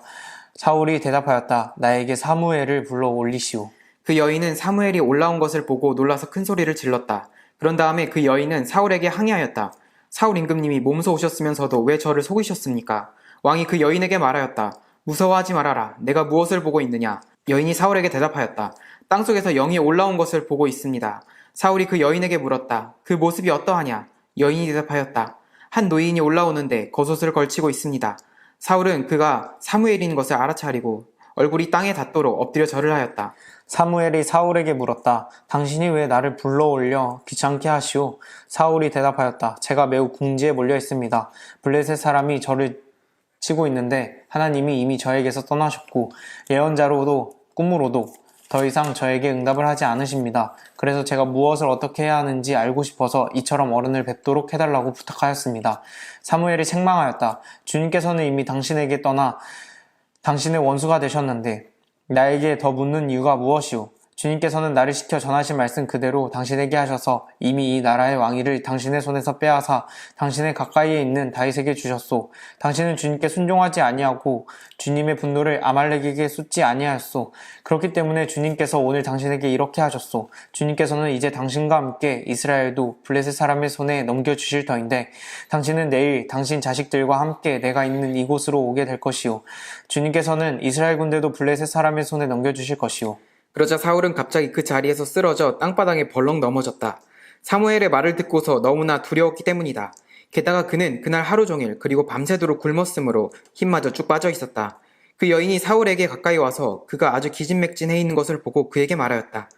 사울이 대답하였다. 나에게 사무엘을 불러 올리시오. 그 여인은 사무엘이 올라온 것을 보고 놀라서 큰 소리를 질렀다. 그런 다음에 그 여인은 사울에게 항의하였다. 사울 임금님이 몸소 오셨으면서도 왜 저를 속이셨습니까? 왕이 그 여인에게 말하였다. 무서워하지 말아라. 내가 무엇을 보고 있느냐? 여인이 사울에게 대답하였다. 땅속에서 영이 올라온 것을 보고 있습니다. 사울이 그 여인에게 물었다. 그 모습이 어떠하냐? 여인이 대답하였다. 한 노인이 올라오는데 겉옷을 걸치고 있습니다. 사울은 그가 사무엘인 것을 알아차리고 얼굴이 땅에 닿도록 엎드려 절을 하였다. 사무엘이 사울에게 물었다. 당신이 왜 나를 불러올려 귀찮게 하시오? 사울이 대답하였다. 제가 매우 궁지에 몰려 있습니다. 블레셋 사람이 저를 치고 있는데 하나님이 이미 저에게서 떠나셨고 예언자로도 꿈으로도 더 이상 저에게 응답을 하지 않으십니다. 그래서 제가 무엇을 어떻게 해야 하는지 알고 싶어서 이처럼 어른을 뵙도록 해달라고 부탁하였습니다. 사무엘이 책망하였다. 주님께서는 이미 당신에게 떠나 당신의 원수가 되셨는데 나에게 더 묻는 이유가 무엇이오? 주님께서는 나를 시켜 전하신 말씀 그대로 당신에게 하셔서 이미 이 나라의 왕위를 당신의 손에서 빼앗아 당신의 가까이에 있는 다윗에게 주셨소. 당신은 주님께 순종하지 아니하고 주님의 분노를 아말렉에게 쏟지 아니하였소. 그렇기 때문에 주님께서 오늘 당신에게 이렇게 하셨소. 주님께서는 이제 당신과 함께 이스라엘도 블레셋 사람의 손에 넘겨주실 터인데 당신은 내일 당신 자식들과 함께 내가 있는 이곳으로 오게 될 것이오. 주님께서는 이스라엘 군대도 블레셋 사람의 손에 넘겨주실 것이오. 그러자 사울은 갑자기 그 자리에서 쓰러져 땅바닥에 벌렁 넘어졌다. 사무엘의 말을 듣고서 너무나 두려웠기 때문이다. 게다가 그는 그날 하루 종일 그리고 밤새도록 굶었으므로 힘마저 쭉 빠져 있었다. 그 여인이 사울에게 가까이 와서 그가 아주 기진맥진해 있는 것을 보고 그에게 말하였다.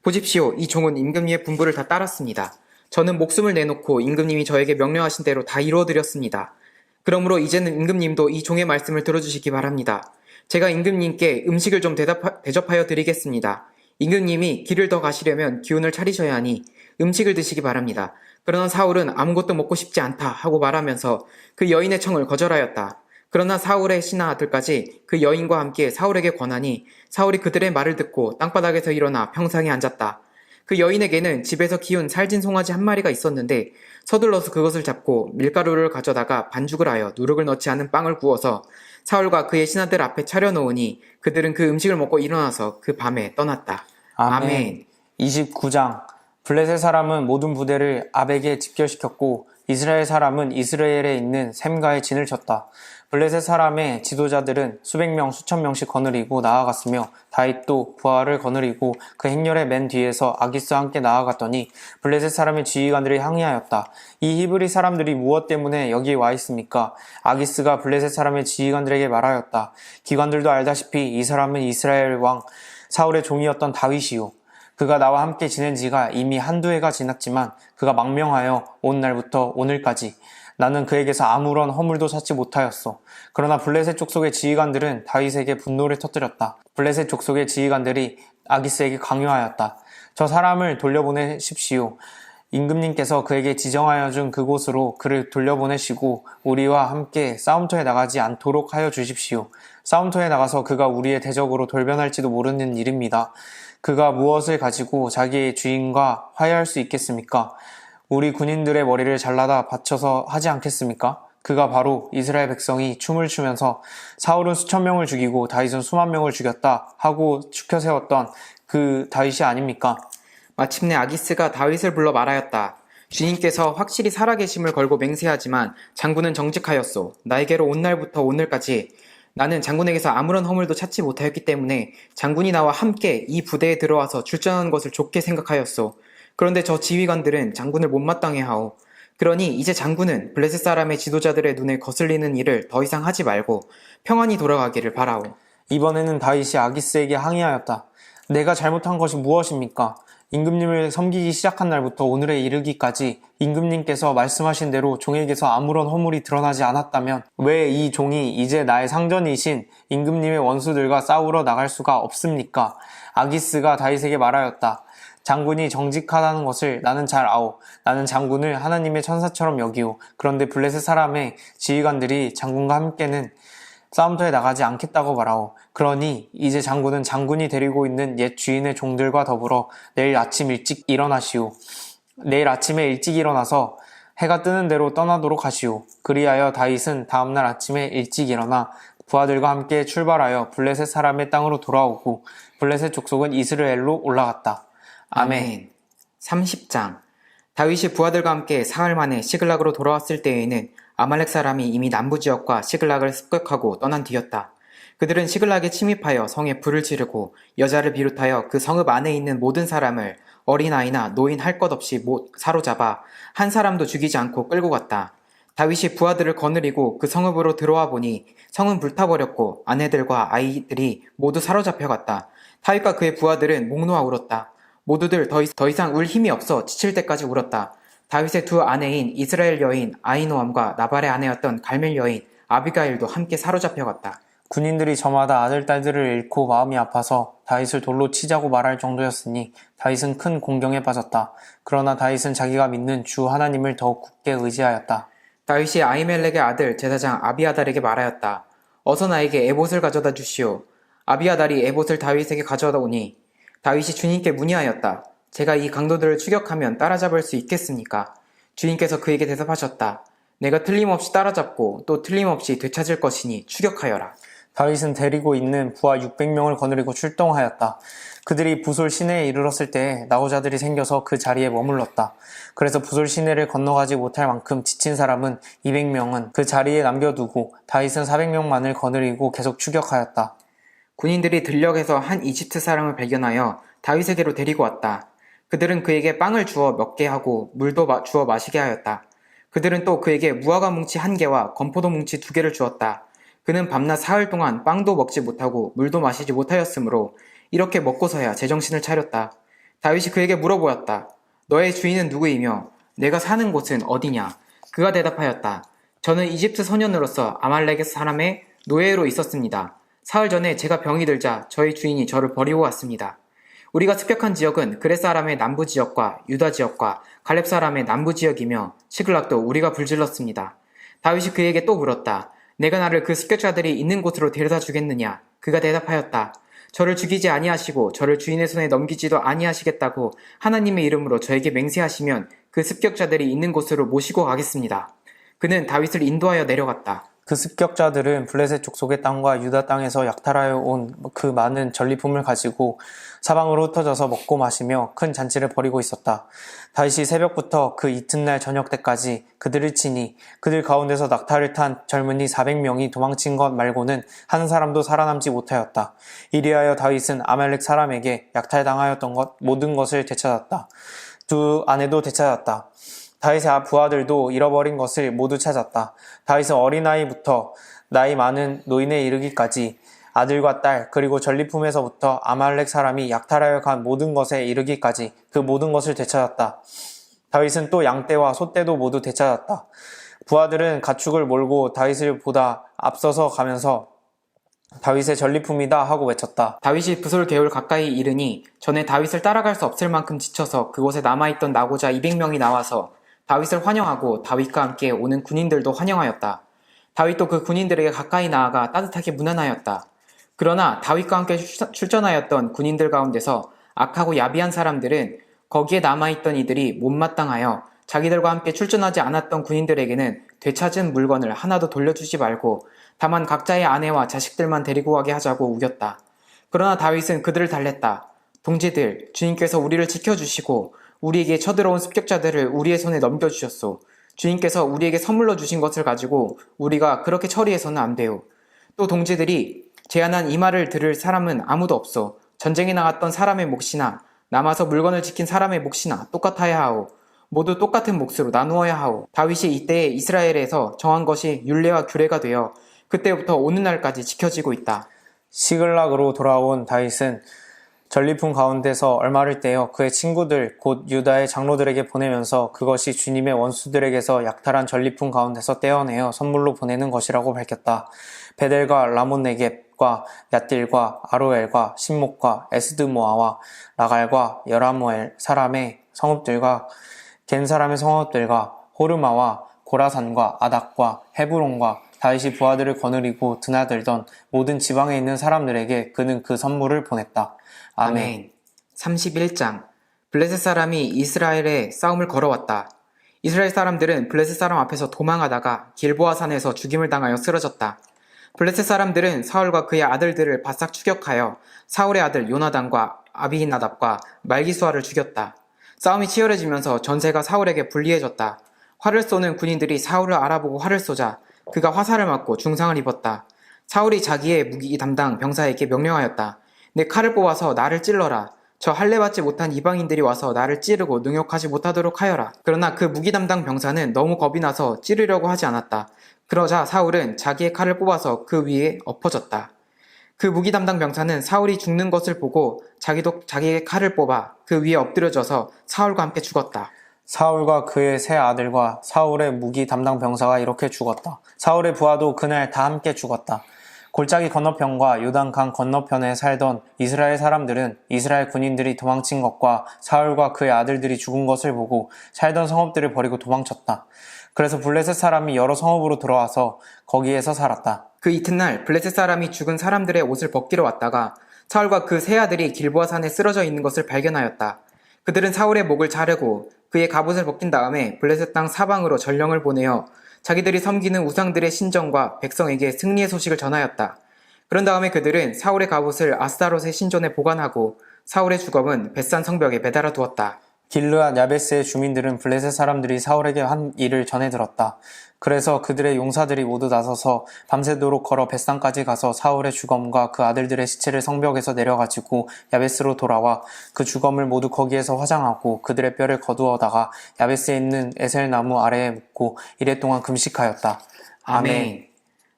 보십시오. 이 종은 임금님의 분부를 다 따랐습니다. 저는 목숨을 내놓고 임금님이 저에게 명령하신 대로 다 이루어드렸습니다. 그러므로 이제는 임금님도 이 종의 말씀을 들어주시기 바랍니다. 제가 임금님께 음식을 좀 대접하여 드리겠습니다. 임금님이 길을 더 가시려면 기운을 차리셔야 하니 음식을 드시기 바랍니다. 그러나 사울은 아무것도 먹고 싶지 않다 하고 말하면서 그 여인의 청을 거절하였다. 그러나 사울의 신하들까지 그 여인과 함께 사울에게 권하니 사울이 그들의 말을 듣고 땅바닥에서 일어나 평상에 앉았다. 그 여인에게는 집에서 키운 살진 송아지 한 마리가 있었는데 서둘러서 그것을 잡고 밀가루를 가져다가 반죽을 하여 누룩을 넣지 않은 빵을 구워서 사울과 그의 신하들 앞에 차려놓으니 그들은 그 음식을 먹고 일어나서 그 밤에 떠났다. 아멘. 29장. 블레셋 사람은 모든 부대를 압에게 집결시켰고 이스라엘 사람은 이스라엘에 있는 샘가에 진을 쳤다. 블레셋 사람의 지도자들은 수백 명 수천 명씩 거느리고 나아갔으며 다윗도 부하를 거느리고 그 행렬의 맨 뒤에서 아기스와 함께 나아갔더니 블레셋 사람의 지휘관들이 항의하였다. 이 히브리 사람들이 무엇 때문에 여기 와 있습니까? 아기스가 블레셋 사람의 지휘관들에게 말하였다. 기관들도 알다시피 이 사람은 이스라엘 왕 사울의 종이었던 다윗이요. 그가 나와 함께 지낸 지가 이미 한두 해가 지났지만 그가 망명하여 온 날부터 오늘까지 나는 그에게서 아무런 허물도 찾지 못하였어. 그러나 블레셋 족속의 지휘관들은 다윗에게 분노를 터뜨렸다. 블레셋 족속의 지휘관들이 아기스에게 강요하였다. 저 사람을 돌려보내십시오. 임금님께서 그에게 지정하여 준 그곳으로 그를 돌려보내시고 우리와 함께 싸움터에 나가지 않도록 하여 주십시오. 싸움터에 나가서 그가 우리의 대적으로 돌변할지도 모르는 일입니다. 그가 무엇을 가지고 자기의 주인과 화해할 수 있겠습니까? 우리 군인들의 머리를 잘라다 바쳐서 하지 않겠습니까? 그가 바로 이스라엘 백성이 춤을 추면서 사울은 수천 명을 죽이고 다윗은 수만 명을 죽였다 하고 추켜세웠던 그 다윗이 아닙니까? 마침내 아기스가 다윗을 불러 말하였다. 주님께서 확실히 살아계심을 걸고 맹세하지만 장군은 정직하였소. 나에게로 온 날부터 오늘까지 나는 장군에게서 아무런 허물도 찾지 못하였기 때문에 장군이 나와 함께 이 부대에 들어와서 출전하는 것을 좋게 생각하였소. 그런데 저 지휘관들은 장군을 못마땅해 하오. 그러니 이제 장군은 블레셋 사람의 지도자들의 눈에 거슬리는 일을 더 이상 하지 말고 평안히 돌아가기를 바라오. 이번에는 다윗이 아기스에게 항의하였다. 내가 잘못한 것이 무엇입니까? 임금님을 섬기기 시작한 날부터 오늘에 이르기까지 임금님께서 말씀하신 대로 종에게서 아무런 허물이 드러나지 않았다면 왜 이 종이 이제 나의 상전이신 임금님의 원수들과 싸우러 나갈 수가 없습니까? 아기스가 다윗에게 말하였다. 장군이 정직하다는 것을 나는 잘 아오. 나는 장군을 하나님의 천사처럼 여기오. 그런데 블레셋 사람의 지휘관들이 장군과 함께는 싸움터에 나가지 않겠다고 말하오. 그러니 이제 장군은 장군이 데리고 있는 옛 주인의 종들과 더불어 내일 아침 일찍 일어나시오. 내일 아침에 일찍 일어나서 해가 뜨는 대로 떠나도록 하시오. 그리하여 다윗은 다음날 아침에 일찍 일어나 부하들과 함께 출발하여 블레셋 사람의 땅으로 돌아오고 블레셋 족속은 이스라엘로 올라갔다. 아멘. 30장. 다윗이 부하들과 함께 사흘 만에 시글락으로 돌아왔을 때에는 아말렉 사람이 이미 남부 지역과 시글락을 습격하고 떠난 뒤였다. 그들은 시글락에 침입하여 성에 불을 지르고 여자를 비롯하여 그 성읍 안에 있는 모든 사람을 어린아이나 노인 할 것 없이 사로잡아 한 사람도 죽이지 않고 끌고 갔다. 다윗이 부하들을 거느리고 그 성읍으로 들어와 보니 성은 불타버렸고 아내들과 아이들이 모두 사로잡혀갔다. 다윗과 그의 부하들은 목 놓아 울었다. 모두들 더 이상 울 힘이 없어 지칠 때까지 울었다. 다윗의 두 아내인 이스라엘 여인 아히노암과 나발의 아내였던 갈멜 여인 아비가일도 함께 사로잡혀갔다. 군인들이 저마다 아들, 딸들을 잃고 마음이 아파서 다윗을 돌로 치자고 말할 정도였으니 다윗은 큰 공경에 빠졌다. 그러나 다윗은 자기가 믿는 주 하나님을 더욱 굳게 의지하였다. 다윗이 아히멜렉의 아들 제사장 아비아달에게 말하였다. 어서 나에게 에봇을 가져다 주시오. 아비아달이 에봇을 다윗에게 가져다 오니 다윗이 주님께 문의하였다. 제가 이 강도들을 추격하면 따라잡을 수 있겠습니까? 주님께서 그에게 대답하셨다. 내가 틀림없이 따라잡고 또 틀림없이 되찾을 것이니 추격하여라. 다윗은 데리고 있는 부하 600명을 거느리고 출동하였다. 그들이 부솔 시내에 이르렀을 때에 나고자들이 생겨서 그 자리에 머물렀다. 그래서 부솔 시내를 건너가지 못할 만큼 지친 사람은 200명은 그 자리에 남겨두고 다윗은 400명만을 거느리고 계속 추격하였다. 군인들이 들녘에서 한 이집트 사람을 발견하여 다윗에게로 데리고 왔다. 그들은 그에게 빵을 주어 먹게 하고 물도 주어 마시게 하였다. 그들은 또 그에게 무화과 뭉치 1개와 건포도 뭉치 2개를 주었다. 그는 밤낮 사흘 동안 빵도 먹지 못하고 물도 마시지 못하였으므로 이렇게 먹고서야 제정신을 차렸다. 다윗이 그에게 물어보았다. 너의 주인은 누구이며 내가 사는 곳은 어디냐? 그가 대답하였다. 저는 이집트 소년으로서 아말렉 사람의 노예로 있었습니다. 사흘 전에 제가 병이 들자 저희 주인이 저를 버리고 왔습니다. 우리가 습격한 지역은 그렛 사람의 남부 지역과 유다 지역과 갈렙 사람의 남부 지역이며 시글락도 우리가 불질렀습니다. 다윗이 그에게 또 물었다. 내가 나를 그 습격자들이 있는 곳으로 데려다 주겠느냐? 그가 대답하였다. 저를 죽이지 아니하시고 저를 주인의 손에 넘기지도 아니하시겠다고 하나님의 이름으로 저에게 맹세하시면 그 습격자들이 있는 곳으로 모시고 가겠습니다. 그는 다윗을 인도하여 내려갔다. 그 습격자들은 블레셋 족속의 땅과 유다 땅에서 약탈하여 온 그 많은 전리품을 가지고 사방으로 흩어져서 먹고 마시며 큰 잔치를 벌이고 있었다. 다윗이 새벽부터 그 이튿날 저녁 때까지 그들을 치니 그들 가운데서 낙타를 탄 젊은이 400명이 도망친 것 말고는 한 사람도 살아남지 못하였다. 이리하여 다윗은 아말렉 사람에게 약탈당하였던 모든 것을 되찾았다. 두 아내도 되찾았다. 다윗의 부하들도 잃어버린 것을 모두 찾았다. 다윗은 어린아이부터 나이 많은 노인에 이르기까지 아들과 딸 그리고 전리품에서부터 아말렉 사람이 약탈하여 간 모든 것에 이르기까지 그 모든 것을 되찾았다. 다윗은 또 양떼와 소떼도 모두 되찾았다. 부하들은 가축을 몰고 다윗을 보다 앞서서 가면서 다윗의 전리품이다 하고 외쳤다. 다윗이 부솔 개울 가까이 이르니 전에 다윗을 따라갈 수 없을 만큼 지쳐서 그곳에 남아있던 나고자 200명이 나와서 다윗을 환영하고 다윗과 함께 오는 군인들도 환영하였다. 다윗도 그 군인들에게 가까이 나아가 따뜻하게 문안하였다. 그러나 다윗과 함께 출전하였던 군인들 가운데서 악하고 야비한 사람들은 거기에 남아있던 이들이 못마땅하여 자기들과 함께 출전하지 않았던 군인들에게는 되찾은 물건을 하나도 돌려주지 말고 다만 각자의 아내와 자식들만 데리고 가게 하자고 우겼다. 그러나 다윗은 그들을 달랬다. 동지들, 주님께서 우리를 지켜주시고 우리에게 쳐들어온 습격자들을 우리의 손에 넘겨주셨소. 주님께서 우리에게 선물로 주신 것을 가지고 우리가 그렇게 처리해서는 안 돼요. 또 동지들이 제안한 이 말을 들을 사람은 아무도 없어. 전쟁에 나갔던 사람의 몫이나 남아서 물건을 지킨 사람의 몫이나 똑같아야 하오. 모두 똑같은 몫으로 나누어야 하오. 다윗이 이때에 이스라엘에서 정한 것이 율례와 규례가 되어 그때부터 오늘날까지 지켜지고 있다. 시글락으로 돌아온 다윗은 전리품 가운데서 얼마를 떼어 그의 친구들 곧 유다의 장로들에게 보내면서 그것이 주님의 원수들에게서 약탈한 전리품 가운데서 떼어내어 선물로 보내는 것이라고 밝혔다. 베델과 라몬네겝과 얏딜과 아로엘과 신목과 에스드모아와 라갈과 여라모엘 사람의 성읍들과 겐 사람의 성읍들과 호르마와 고라산과 아닥과 헤브론과 다윗이 부하들을 거느리고 드나들던 모든 지방에 있는 사람들에게 그는 그 선물을 보냈다. 아멘. 31장. 블레셋 사람이 이스라엘에 싸움을 걸어왔다. 이스라엘 사람들은 블레셋 사람 앞에서 도망하다가 길보아 산에서 죽임을 당하여 쓰러졌다. 블레셋 사람들은 사울과 그의 아들들을 바싹 추격하여 사울의 아들 요나단과 아비나답과 말기수아를 죽였다. 싸움이 치열해지면서 전세가 사울에게 불리해졌다. 활을 쏘는 군인들이 사울을 알아보고 활을 쏘자 그가 화살을 맞고 중상을 입었다. 사울이 자기의 무기 담당 병사에게 명령하였다. 내 칼을 뽑아서 나를 찔러라. 저 할례받지 못한 이방인들이 와서 나를 찌르고 능욕하지 못하도록 하여라. 그러나 그 무기 담당 병사는 너무 겁이 나서 찌르려고 하지 않았다. 그러자 사울은 자기의 칼을 뽑아서 그 위에 엎어졌다. 그 무기 담당 병사는 사울이 죽는 것을 보고 자기도 자기의 칼을 뽑아 그 위에 엎드려져서 사울과 함께 죽었다. 사울과 그의 세 아들과 사울의 무기 담당 병사가 이렇게 죽었다. 사울의 부하도 그날 다 함께 죽었다. 골짜기 건너편과 요단강 건너편에 살던 이스라엘 사람들은 이스라엘 군인들이 도망친 것과 사울과 그의 아들들이 죽은 것을 보고 살던 성읍들을 버리고 도망쳤다. 그래서 블레셋 사람이 여러 성읍으로 들어와서 거기에서 살았다. 그 이튿날 블레셋 사람이 죽은 사람들의 옷을 벗기러 왔다가 사울과 그 세 아들이 길보아 산에 쓰러져 있는 것을 발견하였다. 그들은 사울의 목을 자르고 그의 갑옷을 벗긴 다음에 블레셋 땅 사방으로 전령을 보내어 자기들이 섬기는 우상들의 신전과 백성에게 승리의 소식을 전하였다. 그런 다음에 그들은 사울의 갑옷을 아스타롯의 신전에 보관하고 사울의 주검은 벳산 성벽에 매달아 두었다. 길르앗 야베스의 주민들은 블레셋 사람들이 사울에게 한 일을 전해 들었다. 그래서 그들의 용사들이 모두 나서서 밤새도록 걸어 벳산까지 가서 사울의 주검과 그 아들들의 시체를 성벽에서 내려가지고 야베스로 돌아와 그 주검을 모두 거기에서 화장하고 그들의 뼈를 거두어다가 야베스에 있는 에셀나무 아래에 묻고 이랫동안 금식하였다. 아멘.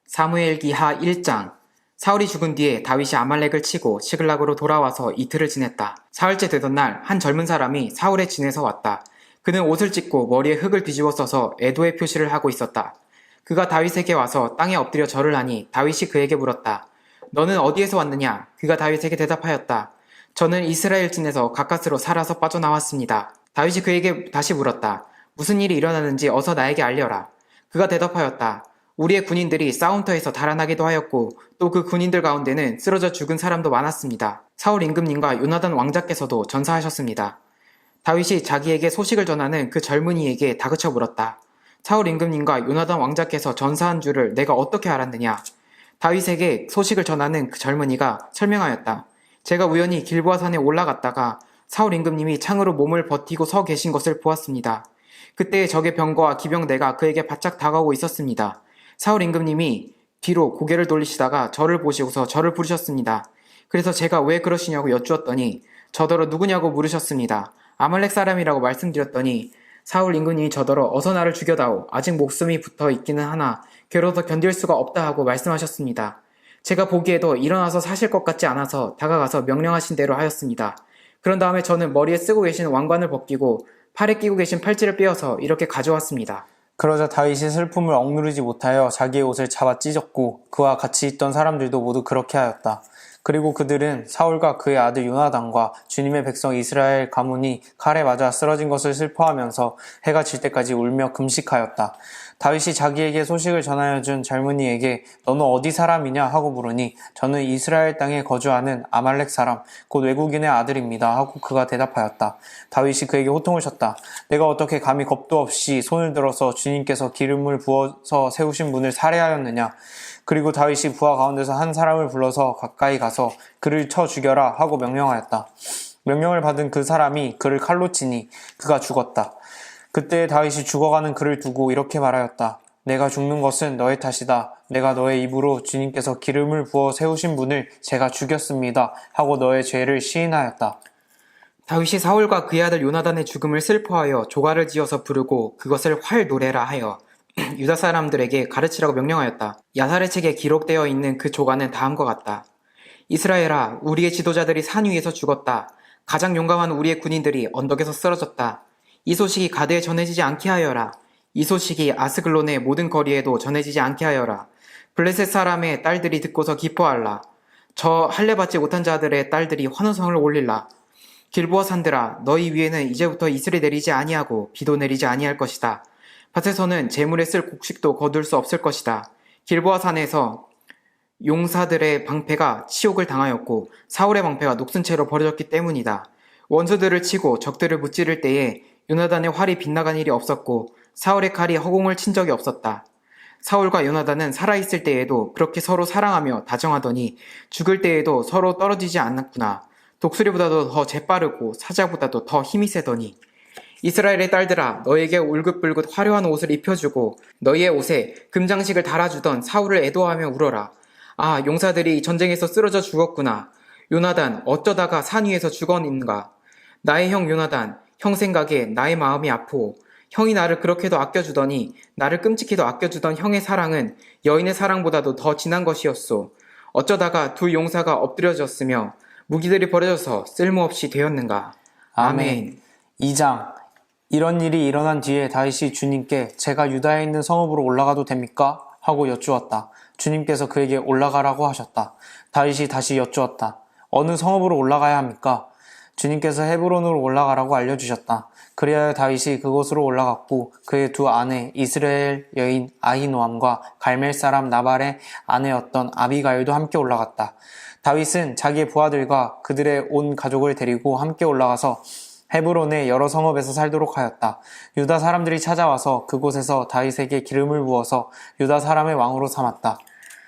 사무엘기하 1장. 사울이 죽은 뒤에 다윗이 아말렉을 치고 시글락으로 돌아와서 이틀을 지냈다. 사흘째 되던 날 한 젊은 사람이 사울의 진에서 왔다. 그는 옷을 찢고 머리에 흙을 뒤집어 써서 애도의 표시를 하고 있었다. 그가 다윗에게 와서 땅에 엎드려 절을 하니 다윗이 그에게 물었다. 너는 어디에서 왔느냐? 그가 다윗에게 대답하였다. 저는 이스라엘 진에서 가까스로 살아서 빠져나왔습니다. 다윗이 그에게 다시 물었다. 무슨 일이 일어나는지 어서 나에게 알려라. 그가 대답하였다. 우리의 군인들이 싸움터에서 달아나기도 하였고 또 그 군인들 가운데는 쓰러져 죽은 사람도 많았습니다. 사울 임금님과 요나단 왕자께서도 전사하셨습니다. 다윗이 자기에게 소식을 전하는 그 젊은이에게 다그쳐 물었다. 사울 임금님과 요나단 왕자께서 전사한 줄을 내가 어떻게 알았느냐? 다윗에게 소식을 전하는 그 젊은이가 설명하였다. 제가 우연히 길보아 산에 올라갔다가 사울 임금님이 창으로 몸을 버티고 서 계신 것을 보았습니다. 그때 적의 병거와 기병대가 그에게 바짝 다가오고 있었습니다. 사울 임금님이 뒤로 고개를 돌리시다가 저를 보시고서 저를 부르셨습니다. 그래서 제가 왜 그러시냐고 여쭈었더니 저더러 누구냐고 물으셨습니다. 아말렉 사람이라고 말씀드렸더니 사울 임금님이 저더러 어서 나를 죽여다오. 아직 목숨이 붙어 있기는 하나 괴로워서 견딜 수가 없다 하고 말씀하셨습니다. 제가 보기에도 일어나서 사실 것 같지 않아서 다가가서 명령하신 대로 하였습니다. 그런 다음에 저는 머리에 쓰고 계신 왕관을 벗기고 팔에 끼고 계신 팔찌를 빼어서 이렇게 가져왔습니다. 그러자 다윗이 슬픔을 억누르지 못하여 자기의 옷을 잡아 찢었고 그와 같이 있던 사람들도 모두 그렇게 하였다. 그리고 그들은 사울과 그의 아들 요나단과 주님의 백성 이스라엘 가문이 칼에 맞아 쓰러진 것을 슬퍼하면서 해가 질 때까지 울며 금식하였다. 다윗이 자기에게 소식을 전하여 준 젊은이에게 너는 어디 사람이냐 하고 물으니 저는 이스라엘 땅에 거주하는 아말렉 사람 곧 외국인의 아들입니다 하고 그가 대답하였다. 다윗이 그에게 호통을 쳤다. 내가 어떻게 감히 겁도 없이 손을 들어서 주님께서 기름을 부어서 세우신 분을 살해하였느냐. 그리고 다윗이 부하 가운데서 한 사람을 불러서 가까이 가서 그를 쳐 죽여라 하고 명령하였다. 명령을 받은 그 사람이 그를 칼로 치니 그가 죽었다. 그때 다윗이 죽어가는 그를 두고 이렇게 말하였다. 내가 죽는 것은 너의 탓이다. 내가 너의 입으로 주님께서 기름을 부어 세우신 분을 제가 죽였습니다 하고 너의 죄를 시인하였다. 다윗이 사울과 그의 아들 요나단의 죽음을 슬퍼하여 조가를 지어서 부르고 그것을 활 노래라 하여 유다 사람들에게 가르치라고 명령하였다. 야살의 책에 기록되어 있는 그 조가는 다음과 같다. 이스라엘아, 우리의 지도자들이 산 위에서 죽었다. 가장 용감한 우리의 군인들이 언덕에서 쓰러졌다. 이 소식이 가드에 전해지지 않게 하여라. 이 소식이 아스글론의 모든 거리에도 전해지지 않게 하여라. 블레셋 사람의 딸들이 듣고서 기뻐할라. 저 할례받지 못한 자들의 딸들이 환호성을 올릴라. 길보아 산들아, 너희 위에는 이제부터 이슬이 내리지 아니하고 비도 내리지 아니할 것이다. 밭에서는 재물에 쓸 곡식도 거둘 수 없을 것이다. 길보아 산에서 용사들의 방패가 치욕을 당하였고 사울의 방패가 녹슨 채로 버려졌기 때문이다. 원수들을 치고 적들을 무찌를 때에 요나단의 활이 빗나간 일이 없었고 사울의 칼이 허공을 친 적이 없었다. 사울과 요나단은 살아있을 때에도 그렇게 서로 사랑하며 다정하더니 죽을 때에도 서로 떨어지지 않았구나. 독수리보다도 더 재빠르고 사자보다도 더 힘이 세더니. 이스라엘의 딸들아, 너에게 울긋불긋 화려한 옷을 입혀주고 너희의 옷에 금장식을 달아주던 사울을 애도하며 울어라. 아, 용사들이 전쟁에서 쓰러져 죽었구나. 요나단, 어쩌다가 산 위에서 죽었는가. 나의 형 요나단, 형 생각에 나의 마음이 아프오. 형이 나를 그렇게도 아껴주더니 나를 끔찍히도 아껴주던 형의 사랑은 여인의 사랑보다도 더 진한 것이었소. 어쩌다가 두 용사가 엎드려졌으며 무기들이 버려져서 쓸모없이 되었는가. 아멘. 2장. 이런 일이 일어난 뒤에 다윗이 주님께 제가 유다에 있는 성읍으로 올라가도 됩니까? 하고 여쭈었다. 주님께서 그에게 올라가라고 하셨다. 다윗이 다시 여쭈었다. 어느 성읍으로 올라가야 합니까? 주님께서 헤브론으로 올라가라고 알려주셨다. 그리하여 다윗이 그곳으로 올라갔고 그의 두 아내 이스라엘 여인 아히노암과 갈멜 사람 나발의 아내였던 아비가일도 함께 올라갔다. 다윗은 자기의 부하들과 그들의 온 가족을 데리고 함께 올라가서 헤브론의 여러 성읍에서 살도록 하였다. 유다 사람들이 찾아와서 그곳에서 다윗에게 기름을 부어서 유다 사람의 왕으로 삼았다.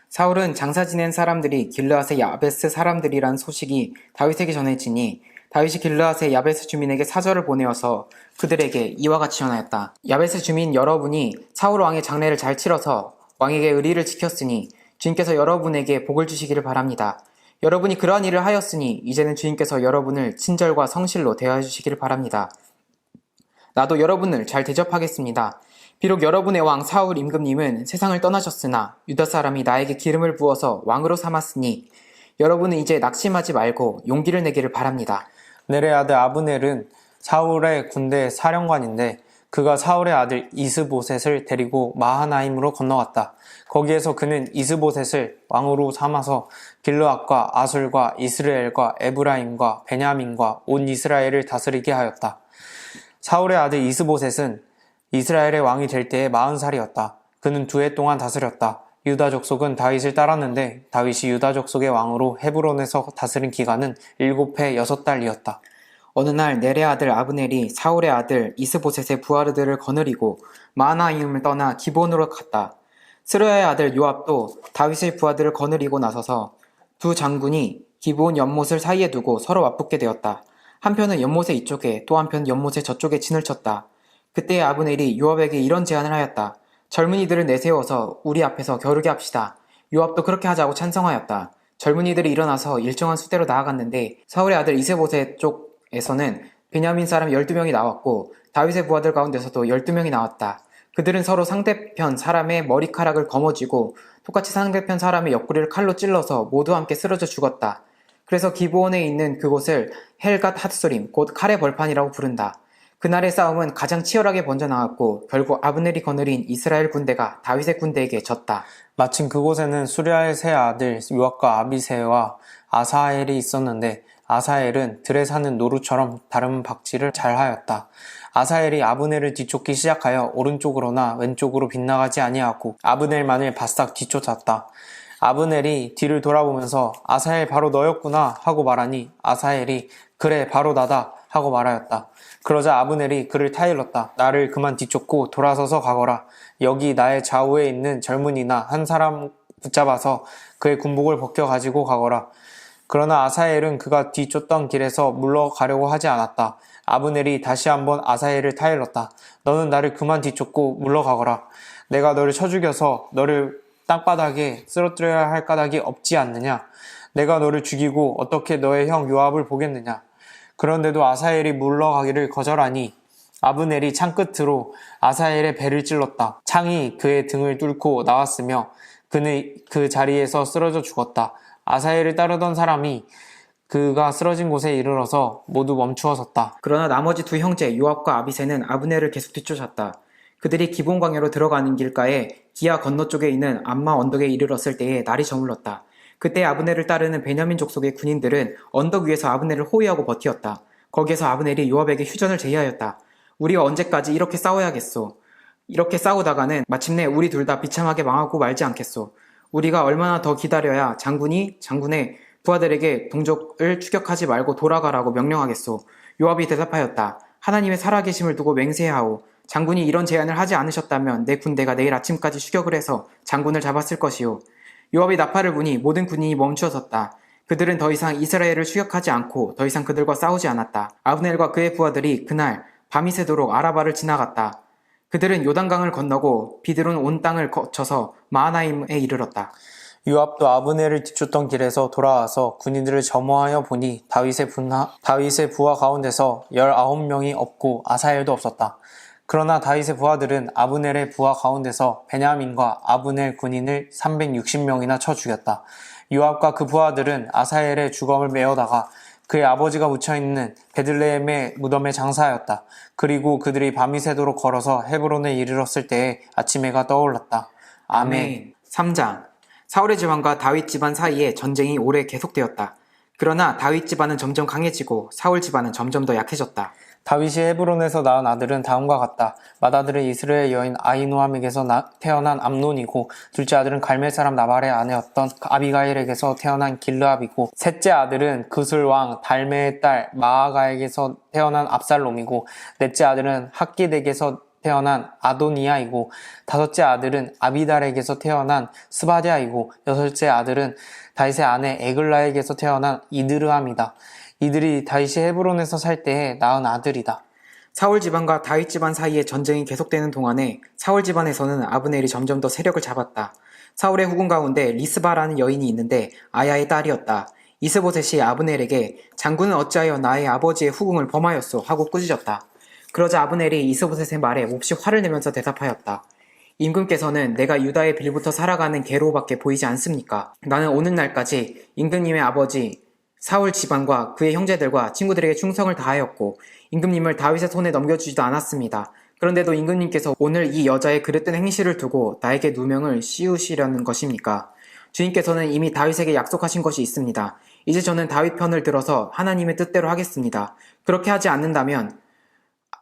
사울은 장사 지낸 사람들이 길르앗의 야베스 사람들이란 소식이 다윗에게 전해지니 다윗이 길르앗의 야베스 주민에게 사절을 보내어서 그들에게 이와 같이 전하였다. 야베스 주민 여러분이 사울 왕의 장례를 잘 치러서 왕에게 의리를 지켰으니 주님께서 여러분에게 복을 주시기를 바랍니다. 여러분이 그러한 일을 하였으니 이제는 주님께서 여러분을 친절과 성실로 대하여 주시기를 바랍니다. 나도 여러분을 잘 대접하겠습니다. 비록 여러분의 왕 사울 임금님은 세상을 떠나셨으나 유다 사람이 나에게 기름을 부어서 왕으로 삼았으니 여러분은 이제 낙심하지 말고 용기를 내기를 바랍니다. 넬의 아들 아브넬은 사울의 군대 사령관인데 그가 사울의 아들 이스보셋을 데리고 마하나임으로 건너갔다. 거기에서 그는 이스보셋을 왕으로 삼아서 길르앗과 아술과 이스라엘과 에브라임과 베냐민과 온 이스라엘을 다스리게 하였다. 사울의 아들 이스보셋은 이스라엘의 왕이 될 때에 40살이었다. 그는 2해 동안 다스렸다. 유다 족속은 다윗을 따랐는데 다윗이 유다 족속의 왕으로 헤브론에서 다스린 기간은 7해 6달이었다. 어느 날 넬의 아들 아브넬이 사울의 아들 이스보셋의 부하들을 거느리고 마하나임을 떠나 기본으로 갔다. 스루야의 아들 요압도 다윗의 부하들을 거느리고 나서서 두 장군이 기본 연못을 사이에 두고 서로 맞붙게 되었다. 한편은 연못의 이쪽에 또 한편은 연못의 저쪽에 진을 쳤다. 그때 아브넬이 요압에게 이런 제안을 하였다. 젊은이들을 내세워서 우리 앞에서 겨루게 합시다. 요압도 그렇게 하자고 찬성하였다. 젊은이들이 일어나서 일정한 수대로 나아갔는데 사울의 아들 이스보셋 쪽에서는 베냐민 사람 12명이 나왔고 다윗의 부하들 가운데서도 12명이 나왔다. 그들은 서로 상대편 사람의 머리카락을 거머쥐고 똑같이 상대편 사람의 옆구리를 칼로 찔러서 모두 함께 쓰러져 죽었다. 그래서 기브온에 있는 그곳을 헬갓 핫소림, 곧 칼의 벌판이라고 부른다. 그날의 싸움은 가장 치열하게 번져나갔고 결국 아브넬이 거느린 이스라엘 군대가 다윗의 군대에게 졌다. 마침 그곳에는 수리아의 세 아들 요압과 아비새와 아사엘이 있었는데 아사엘은 들에 사는 노루처럼 다른 박질을 잘하였다. 아사엘이 아브넬을 뒤쫓기 시작하여 오른쪽으로나 왼쪽으로 빗나가지 아니하고 아브넬만을 바싹 뒤쫓았다. 아브넬이 뒤를 돌아보면서 아사엘 바로 너였구나 하고 말하니 아사엘이 그래 바로 나다 하고 말하였다. 그러자 아브넬이 그를 타일렀다. 나를 그만 뒤쫓고 돌아서서 가거라. 여기 나의 좌우에 있는 젊은이나 한 사람 붙잡아서 그의 군복을 벗겨 가지고 가거라. 그러나 아사엘은 그가 뒤쫓던 길에서 물러가려고 하지 않았다. 아브넬이 다시 한번 아사엘을 타일렀다. 너는 나를 그만 뒤쫓고 물러가거라. 내가 너를 쳐 죽여서 너를 땅바닥에 쓰러뜨려야 할 까닭이 없지 않느냐. 내가 너를 죽이고 어떻게 너의 형 요압을 보겠느냐. 그런데도 아사엘이 물러가기를 거절하니 아브넬이 창끝으로 아사엘의 배를 찔렀다. 창이 그의 등을 뚫고 나왔으며 그는 그 자리에서 쓰러져 죽었다. 아사엘을 따르던 사람이 그가 쓰러진 곳에 이르러서 모두 멈추어 섰다. 그러나 나머지 두 형제 요압과 아비새는 아브넬을 계속 뒤쫓았다. 그들이 기본 광야로 들어가는 길가에 기아 건너쪽에 있는 암마 언덕에 이르렀을 때에 날이 저물렀다. 그때 아브넬을 따르는 베냐민 족속의 군인들은 언덕 위에서 아브넬을 호위하고 버티었다. 거기에서 아브넬이 요압에게 휴전을 제의하였다. 우리가 언제까지 이렇게 싸워야겠소? 이렇게 싸우다가는 마침내 우리 둘 다 비참하게 망하고 말지 않겠소? 우리가 얼마나 더 기다려야 장군이 장군의 부하들에게 동족을 추격하지 말고 돌아가라고 명령하겠소? 요압이 대답하였다. 하나님의 살아계심을 두고 맹세하오. 장군이 이런 제안을 하지 않으셨다면 내 군대가 내일 아침까지 추격을 해서 장군을 잡았을 것이오. 요압이 나팔을 부니 모든 군인이 멈추어 섰다. 그들은 더 이상 이스라엘을 추격하지 않고 더 이상 그들과 싸우지 않았다. 아브넬과 그의 부하들이 그날 밤이 새도록 아라바를 지나갔다. 그들은 요단강을 건너고 비드론 온 땅을 거쳐서 마하나임에 이르렀다. 요압도 아브넬을 뒤쫓던 길에서 돌아와서 군인들을 점호하여 보니 다윗의 부하 가운데서 19명이 없고 아사엘도 없었다. 그러나 다윗의 부하들은 아브넬의 부하 가운데서 베냐민과 아브넬 군인을 360명이나 쳐 죽였다. 요압과 그 부하들은 아사엘의 주검을 메어다가 그의 아버지가 묻혀있는 베들레헴의 무덤에 장사하였다. 그리고 그들이 밤이 새도록 걸어서 헤브론에 이르렀을 때에 아침해가 떠올랐다. 아멘. 3장. 사울의 집안과 다윗 집안 사이에 전쟁이 오래 계속되었다. 그러나 다윗 집안은 점점 강해지고 사울 집안은 점점 더 약해졌다. 다윗이 헤브론에서 낳은 아들은 다음과 같다. 맏아들은 이스라엘 여인 아히노암에게서 태어난 암논이고, 둘째 아들은 갈멜 사람 나발의 아내였던 아비가일에게서 태어난 길르압이고, 셋째 아들은 그술 왕 달메의 딸 마아가에게서 태어난 압살롬이고, 넷째 아들은 학깃에게서 태어난 아도니아이고, 다섯째 아들은 아비달에게서 태어난 스바디아이고, 여섯째 아들은 다윗의 아내 에글라에게서 태어난 이드르암이다. 이들이 다윗이 헤브론에서 살 때에 낳은 아들이다. 사울 집안과 다윗 집안 사이에 전쟁이 계속되는 동안에 사울 집안에서는 아브넬이 점점 더 세력을 잡았다. 사울의 후궁 가운데 리스바라는 여인이 있는데 아야의 딸이었다. 이스보셋이 아브넬에게 장군은 어찌하여 나의 아버지의 후궁을 범하였소? 하고 꾸짖었다. 그러자 아브넬이 이스보셋의 말에 몹시 화를 내면서 대답하였다. 임금께서는 내가 유다의 빌부터 살아가는 개로밖에 보이지 않습니까? 나는 오늘날까지 임금님의 아버지 사울 집안과 그의 형제들과 친구들에게 충성을 다하였고 임금님을 다윗의 손에 넘겨주지도 않았습니다. 그런데도 임금님께서 오늘 이 여자의 그릇된 행실을 두고 나에게 누명을 씌우시려는 것입니까? 주님께서는 이미 다윗에게 약속하신 것이 있습니다. 이제 저는 다윗 편을 들어서 하나님의 뜻대로 하겠습니다. 그렇게 하지 않는다면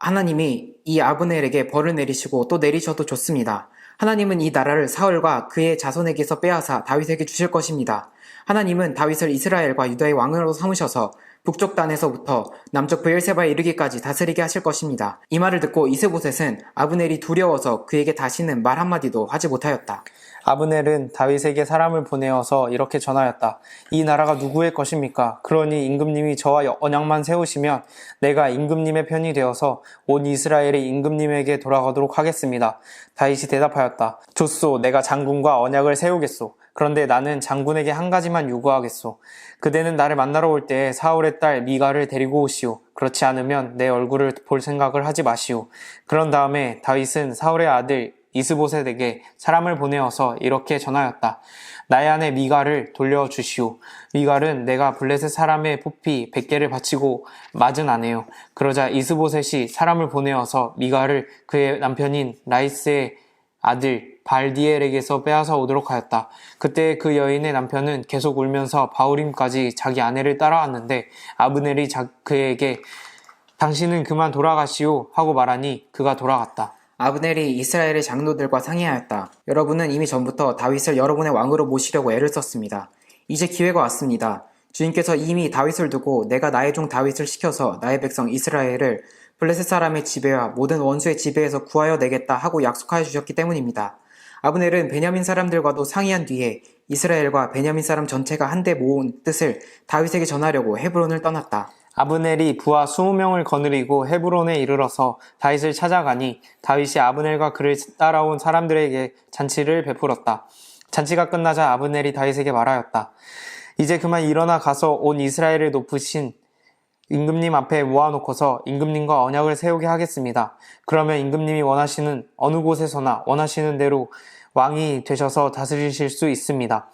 하나님이 이 아브넬에게 벌을 내리시고 또 내리셔도 좋습니다. 하나님은 이 나라를 사울과 그의 자손에게서 빼앗아 다윗에게 주실 것입니다. 하나님은 다윗을 이스라엘과 유다의 왕으로 삼으셔서 북쪽 단에서부터 남쪽 브엘세바에 이르기까지 다스리게 하실 것입니다. 이 말을 듣고 이스보셋은 아브넬이 두려워서 그에게 다시는 말 한마디도 하지 못하였다. 아브넬은 다윗에게 사람을 보내어서 이렇게 전하였다. 이 나라가 누구의 것입니까? 그러니 임금님이 저와 언약만 세우시면 내가 임금님의 편이 되어서 온 이스라엘이 임금님에게 돌아가도록 하겠습니다. 다윗이 대답하였다. 좋소, 내가 장군과 언약을 세우겠소. 그런데 나는 장군에게 한 가지만 요구하겠소. 그대는 나를 만나러 올 때 사울의 딸 미가를 데리고 오시오. 그렇지 않으면 내 얼굴을 볼 생각을 하지 마시오. 그런 다음에 다윗은 사울의 아들 이스보셋에게 사람을 보내어서 이렇게 전하였다. 나의 아내 미갈을 돌려주시오. 미갈은 내가 블레셋 사람의 포피 100개를 바치고 맞은 아내요. 그러자 이스보셋이 사람을 보내어서 미갈을 그의 남편인 라이스의 아들 발디엘에게서 빼앗아 오도록 하였다. 그때 그 여인의 남편은 계속 울면서 바후림까지 자기 아내를 따라왔는데 아브넬이 그에게 당신은 그만 돌아가시오 하고 말하니 그가 돌아갔다. 아브넬이 이스라엘의 장로들과 상의하였다. 여러분은 이미 전부터 다윗을 여러분의 왕으로 모시려고 애를 썼습니다. 이제 기회가 왔습니다. 주님께서 이미 다윗을 두고 내가 나의 종 다윗을 시켜서 나의 백성 이스라엘을 블레셋 사람의 지배와 모든 원수의 지배에서 구하여 내겠다 하고 약속하여 주셨기 때문입니다. 아브넬은 베냐민 사람들과도 상의한 뒤에 이스라엘과 베냐민 사람 전체가 한데 모은 뜻을 다윗에게 전하려고 헤브론을 떠났다. 아브넬이 부하 20명을 거느리고 헤브론에 이르러서 다윗을 찾아가니 다윗이 아브넬과 그를 따라온 사람들에게 잔치를 베풀었다. 잔치가 끝나자 아브넬이 다윗에게 말하였다. 이제 그만 일어나 가서 온 이스라엘을 높으신 임금님 앞에 모아놓고서 임금님과 언약을 세우게 하겠습니다. 그러면 임금님이 원하시는 어느 곳에서나 원하시는 대로 왕이 되셔서 다스리실 수 있습니다.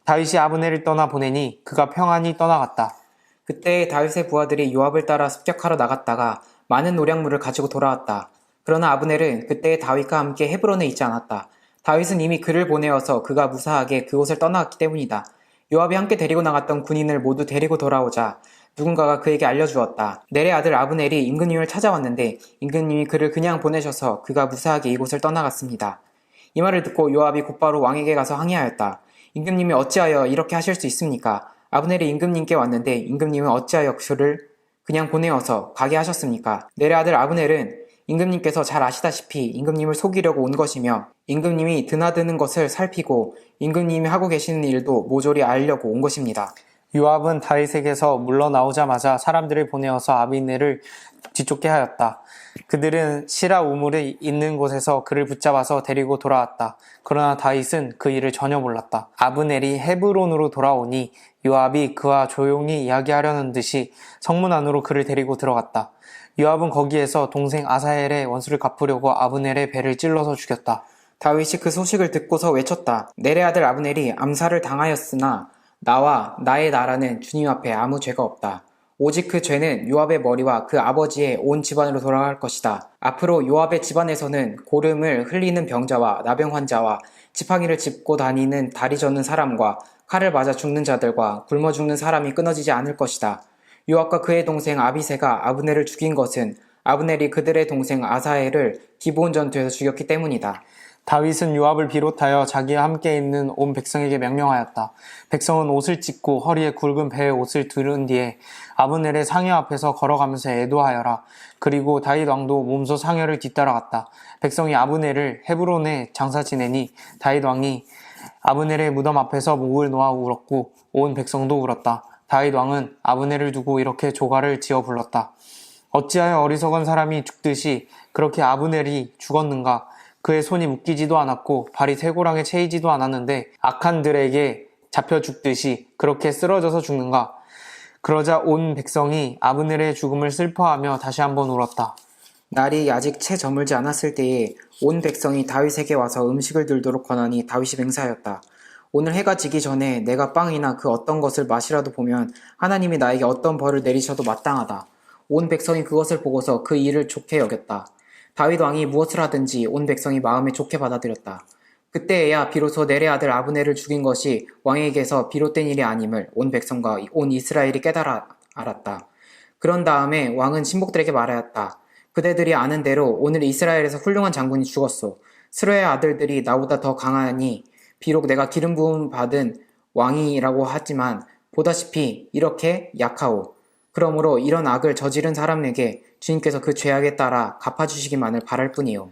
다윗이 아브넬을 떠나 보내니 그가 평안히 떠나갔다. 그때 다윗의 부하들이 요압을 따라 습격하러 나갔다가 많은 노량물을 가지고 돌아왔다. 그러나 아브넬은 그때 다윗과 함께 헤브론에 있지 않았다. 다윗은 이미 그를 보내어서 그가 무사하게 그곳을 떠나갔기 때문이다. 요압이 함께 데리고 나갔던 군인을 모두 데리고 돌아오자 누군가가 그에게 알려주었다. 넬의 아들 아브넬이 임금님을 찾아왔는데 임금님이 그를 그냥 보내셔서 그가 무사하게 이곳을 떠나갔습니다. 이 말을 듣고 요압이 곧바로 왕에게 가서 항의하였다. 임금님이 어찌하여 이렇게 하실 수 있습니까? 아브넬이 임금님께 왔는데 임금님은 어찌하여 그를 그냥 보내어서 가게 하셨습니까? 넬의 아들 아브넬은 임금님께서 잘 아시다시피 임금님을 속이려고 온 것이며 임금님이 드나드는 것을 살피고 임금님이 하고 계시는 일도 모조리 알려고 온 것입니다. 요압은 다윗에게서 물러나오자마자 사람들을 보내어서 아비넬을 뒤쫓게 하였다. 그들은 시라 우물이 있는 곳에서 그를 붙잡아서 데리고 돌아왔다. 그러나 다윗은 그 일을 전혀 몰랐다. 아브넬이 헤브론으로 돌아오니 요압이 그와 조용히 이야기하려는 듯이 성문 안으로 그를 데리고 들어갔다. 요압은 거기에서 동생 아사헬의 원수를 갚으려고 아브넬의 배를 찔러서 죽였다. 다윗이 그 소식을 듣고서 외쳤다. 넬의 아들 아브넬이 암살을 당하였으나 나와 나의 나라는 주님 앞에 아무 죄가 없다. 오직 그 죄는 요압의 머리와 그 아버지의 온 집안으로 돌아갈 것이다. 앞으로 요압의 집안에서는 고름을 흘리는 병자와 나병 환자와 지팡이를 짚고 다니는 다리 젓는 사람과 칼을 맞아 죽는 자들과 굶어 죽는 사람이 끊어지지 않을 것이다. 요압과 그의 동생 아비새가 아브넬을 죽인 것은 아브넬이 그들의 동생 아사헬을 기브온 전투에서 죽였기 때문이다. 다윗은 요압을 비롯하여 자기와 함께 있는 온 백성에게 명령하였다. 백성은 옷을 찢고 허리에 굵은 배의 옷을 두른 뒤에 아브넬의 상여 앞에서 걸어가면서 애도하여라. 그리고 다윗 왕도 몸소 상여를 뒤따라갔다. 백성이 아브넬을 헤브론에 장사 지내니 다윗 왕이 아브넬의 무덤 앞에서 목을 놓아 울었고 온 백성도 울었다. 다윗 왕은 아브넬을 두고 이렇게 조가를 지어 불렀다. 어찌하여 어리석은 사람이 죽듯이 그렇게 아브넬이 죽었는가? 그의 손이 묶이지도 않았고 발이 쇠고랑에 채이지도 않았는데 악한들에게 잡혀 죽듯이 그렇게 쓰러져서 죽는가? 그러자 온 백성이 아브넬의 죽음을 슬퍼하며 다시 한번 울었다. 날이 아직 채 저물지 않았을 때에 온 백성이 다윗에게 와서 음식을 들도록 권하니 다윗이 맹세하였다. 오늘 해가 지기 전에 내가 빵이나 그 어떤 것을 마시라도 보면 하나님이 나에게 어떤 벌을 내리셔도 마땅하다. 온 백성이 그것을 보고서 그 일을 좋게 여겼다. 다윗 왕이 무엇을 하든지 온 백성이 마음에 좋게 받아들였다. 그때에야 비로소 넬의 아들 아브넬을 죽인 것이 왕에게서 비롯된 일이 아님을 온 백성과 온 이스라엘이 깨달아 알았다. 그런 다음에 왕은 신복들에게 말하였다. 그대들이 아는 대로 오늘 이스라엘에서 훌륭한 장군이 죽었소. 스루의 아들들이 나보다 더 강하니 비록 내가 기름 부음 받은 왕이라고 하지만 보다시피 이렇게 약하오. 그러므로 이런 악을 저지른 사람에게 주님께서 그 죄악에 따라 갚아주시기만을 바랄 뿐이요.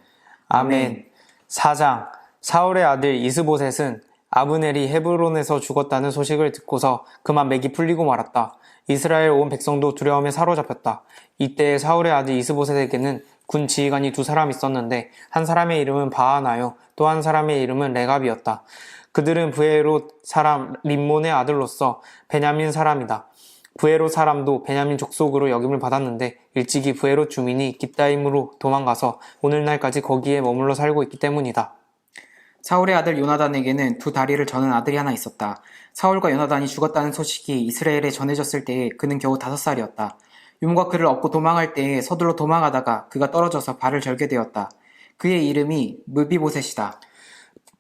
아멘. 4장. 사울의 아들 이스보셋은 아브넬이 헤브론에서 죽었다는 소식을 듣고서 그만 맥이 풀리고 말았다. 이스라엘 온 백성도 두려움에 사로잡혔다. 이때 사울의 아들 이스보셋에게는 군 지휘관이 두 사람 있었는데 한 사람의 이름은 바하나요, 또 한 사람의 이름은 레갑이었다. 그들은 브에롯 사람 림몬의 아들로서 베냐민 사람이다. 브에롯 사람도 베냐민 족속으로 역임을 받았는데 일찍이 브에롯 주민이 깁다임으로 도망가서 오늘날까지 거기에 머물러 살고 있기 때문이다. 사울의 아들 요나단에게는 두 다리를 저는 아들이 하나 있었다. 사울과 요나단이 죽었다는 소식이 이스라엘에 전해졌을 때에 그는 겨우 5살이었다. 용과 그를 업고 도망할 때에 서둘러 도망하다가 그가 떨어져서 발을 절게 되었다. 그의 이름이 무비보셋이다.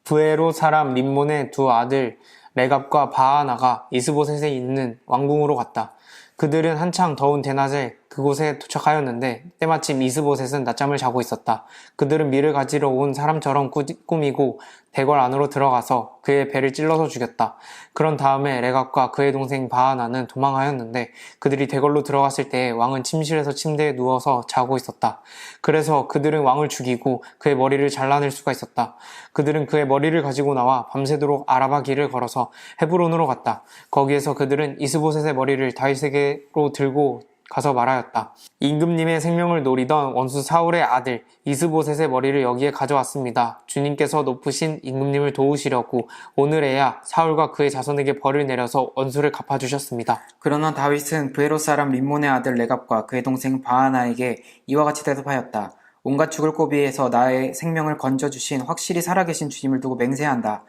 브에롯 사람 림몬의 두 아들 레갑과 바하나가 이스보셋에 있는 왕궁으로 갔다. 그들은 한창 더운 대낮에 그곳에 도착하였는데 때마침 이스보셋은 낮잠을 자고 있었다. 그들은 밀을 가지러 온 사람처럼 꾸미고 대궐 안으로 들어가서 그의 배를 찔러서 죽였다. 그런 다음에 레갑과 그의 동생 바하나는 도망하였는데 그들이 대궐로 들어갔을 때 왕은 침실에서 침대에 누워서 자고 있었다. 그래서 그들은 왕을 죽이고 그의 머리를 잘라낼 수가 있었다. 그들은 그의 머리를 가지고 나와 밤새도록 아라바 길을 걸어서 헤브론으로 갔다. 거기에서 그들은 이스보셋의 머리를 다윗에게로 들고 가서 말하였다. 임금님의 생명을 노리던 원수 사울의 아들 이스보셋의 머리를 여기에 가져왔습니다. 주님께서 높으신 임금님을 도우시려고 오늘에야 사울과 그의 자손에게 벌을 내려서 원수를 갚아주셨습니다. 그러나 다윗은 브에롯 사람 림몬의 아들 레갑과 그의 동생 바하나에게 이와 같이 대답하였다. 온갖 죽을 고비에서 나의 생명을 건져주신 확실히 살아계신 주님을 두고 맹세한다.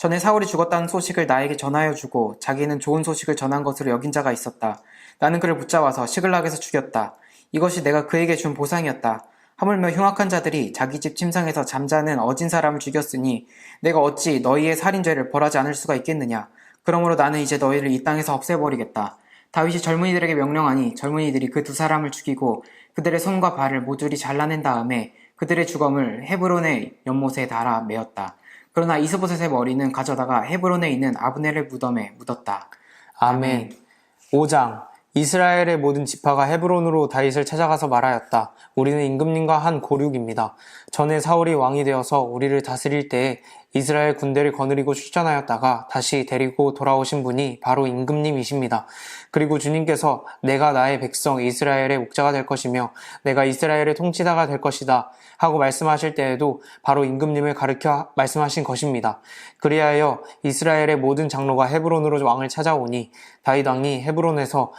전에 사울이 죽었다는 소식을 나에게 전하여 주고 자기는 좋은 소식을 전한 것으로 여긴 자가 있었다. 나는 그를 붙잡아서 시글락에서 죽였다. 이것이 내가 그에게 준 보상이었다. 하물며 흉악한 자들이 자기 집 침상에서 잠자는 어진 사람을 죽였으니 내가 어찌 너희의 살인죄를 벌하지 않을 수가 있겠느냐. 그러므로 나는 이제 너희를 이 땅에서 없애버리겠다. 다윗이 젊은이들에게 명령하니 젊은이들이 그 두 사람을 죽이고 그들의 손과 발을 모조리 잘라낸 다음에 그들의 주검을 헤브론의 연못에 달아 메었다. 그러나 이스보셋의 머리는 가져다가 헤브론에 있는 아브넬의 무덤에 묻었다. 아멘. 5장. 이스라엘의 모든 지파가 헤브론으로 다윗을 찾아가서 말하였다. 우리는 임금님과 한 고륙입니다. 전에 사울이 왕이 되어서 우리를 다스릴 때에 이스라엘 군대를 거느리고 출전하였다가 다시 데리고 돌아오신 분이 바로 임금님이십니다. 그리고 주님께서 내가 나의 백성 이스라엘의 목자가 될 것이며 내가 이스라엘의 통치자가 될 것이다 하고 말씀하실 때에도 바로 임금님을 가르쳐 말씀하신 것입니다. 그리하여 이스라엘의 모든 장로가 헤브론으로 왕을 찾아오니 다윗 왕이 헤브론에서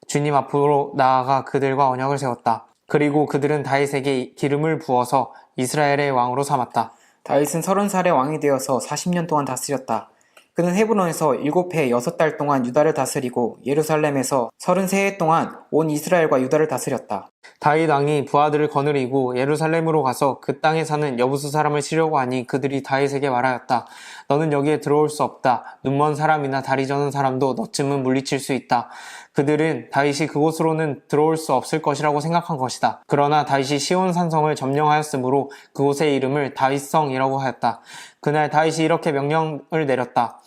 주님 앞으로 나아가 그들과 언약을 세웠다. 그리고 그들은 다윗에게 기름을 부어서 이스라엘의 왕으로 삼았다. 다윗은 30살의 왕이 되어서 40년 동안 다스렸다. 그는 헤브론에서 7해 6달 동안 유다를 다스리고 예루살렘에서 33해 동안 온 이스라엘과 유다를 다스렸다. 다윗 왕이 부하들을 거느리고 예루살렘으로 가서 그 땅에 사는 여부수 사람을 치려고 하니 그들이 다윗에게 말하였다. 너는 여기에 들어올 수 없다. 눈먼 사람이나 다리 저는 사람도 너쯤은 물리칠 수 있다. 그들은 다윗이 그곳으로는 들어올 수 없을 것이라고 생각한 것이다. 그러나 다윗이 시온 산성을 점령하였으므로 그곳의 이름을 다윗성이라고 하였다. 그날 다윗이 이렇게 명령을 내렸다.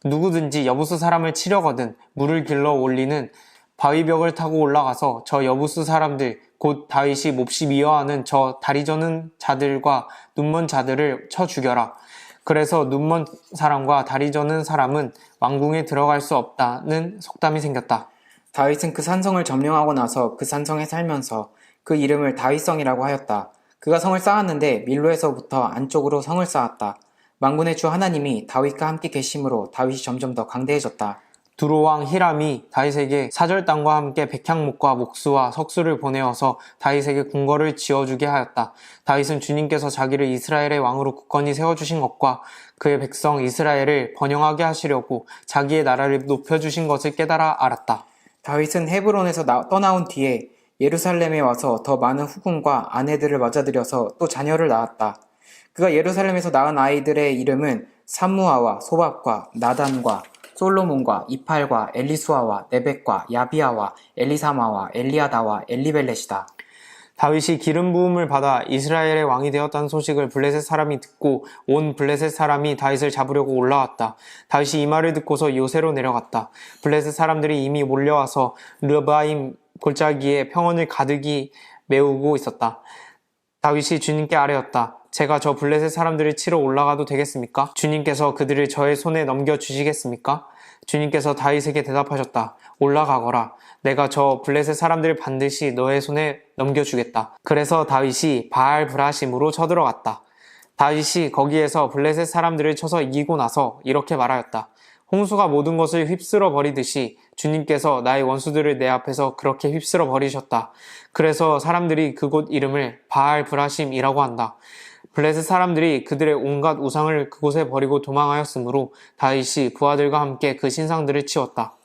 누구든지 여부수 사람을 치려거든 물을 길러 올리는 바위벽을 타고 올라가서 저 여부수 사람들 곧 다윗이 몹시 미워하는 저 다리 저는 자들과 눈먼 자들을 쳐 죽여라. 그래서 눈먼 사람과 다리 저는 사람은 왕궁에 들어갈 수 없다는 속담이 생겼다. 다윗은 그 산성을 점령하고 나서 그 산성에 살면서 그 이름을 다윗성이라고 하였다. 그가 성을 쌓았는데 밀로에서부터 안쪽으로 성을 쌓았다. 만군의 주 하나님이 다윗과 함께 계심으로 다윗이 점점 더 강대해졌다. 두로왕 히람이 다윗에게 사절단과 함께 백향목과 목수와 석수를 보내어서 다윗에게 궁궐을 지어주게 하였다. 다윗은 주님께서 자기를 이스라엘의 왕으로 굳건히 세워주신 것과 그의 백성 이스라엘을 번영하게 하시려고 자기의 나라를 높여주신 것을 깨달아 알았다. 다윗은 헤브론에서 떠나온 뒤에 예루살렘에 와서 더 많은 후궁과 아내들을 맞아들여서 또 자녀를 낳았다. 그가 예루살렘에서 낳은 아이들의 이름은 삼무아와 소밥과 나단과 솔로몬과 이팔과 엘리수아와 네벡과 야비아와 엘리사마와 엘리아다와 엘리벨렛이다. 다윗이 기름 부음을 받아 이스라엘의 왕이 되었다는 소식을 블레셋 사람이 듣고 온 블레셋 사람이 다윗을 잡으려고 올라왔다. 다윗이 이 말을 듣고서 요새로 내려갔다. 블레셋 사람들이 이미 몰려와서 르바임 골짜기에 평원을 가득히 메우고 있었다. 다윗이 주님께 아뢰었다. 제가 저 블레셋 사람들을 치러 올라가도 되겠습니까? 주님께서 그들을 저의 손에 넘겨주시겠습니까? 주님께서 다윗에게 대답하셨다. 올라가거라. 내가 저 블레셋 사람들을 반드시 너의 손에 넘겨주겠다. 그래서 다윗이 바알 브라심으로 쳐들어갔다. 다윗이 거기에서 블레셋 사람들을 쳐서 이기고 나서 이렇게 말하였다. 홍수가 모든 것을 휩쓸어 버리듯이 주님께서 나의 원수들을 내 앞에서 그렇게 휩쓸어 버리셨다. 그래서 사람들이 그곳 이름을 바알 브라심이라고 한다. 블레셋 사람들이 그들의 온갖 우상을 그곳에 버리고 도망하였으므로 다윗이 부하들과 함께 그 신상들을 치웠다.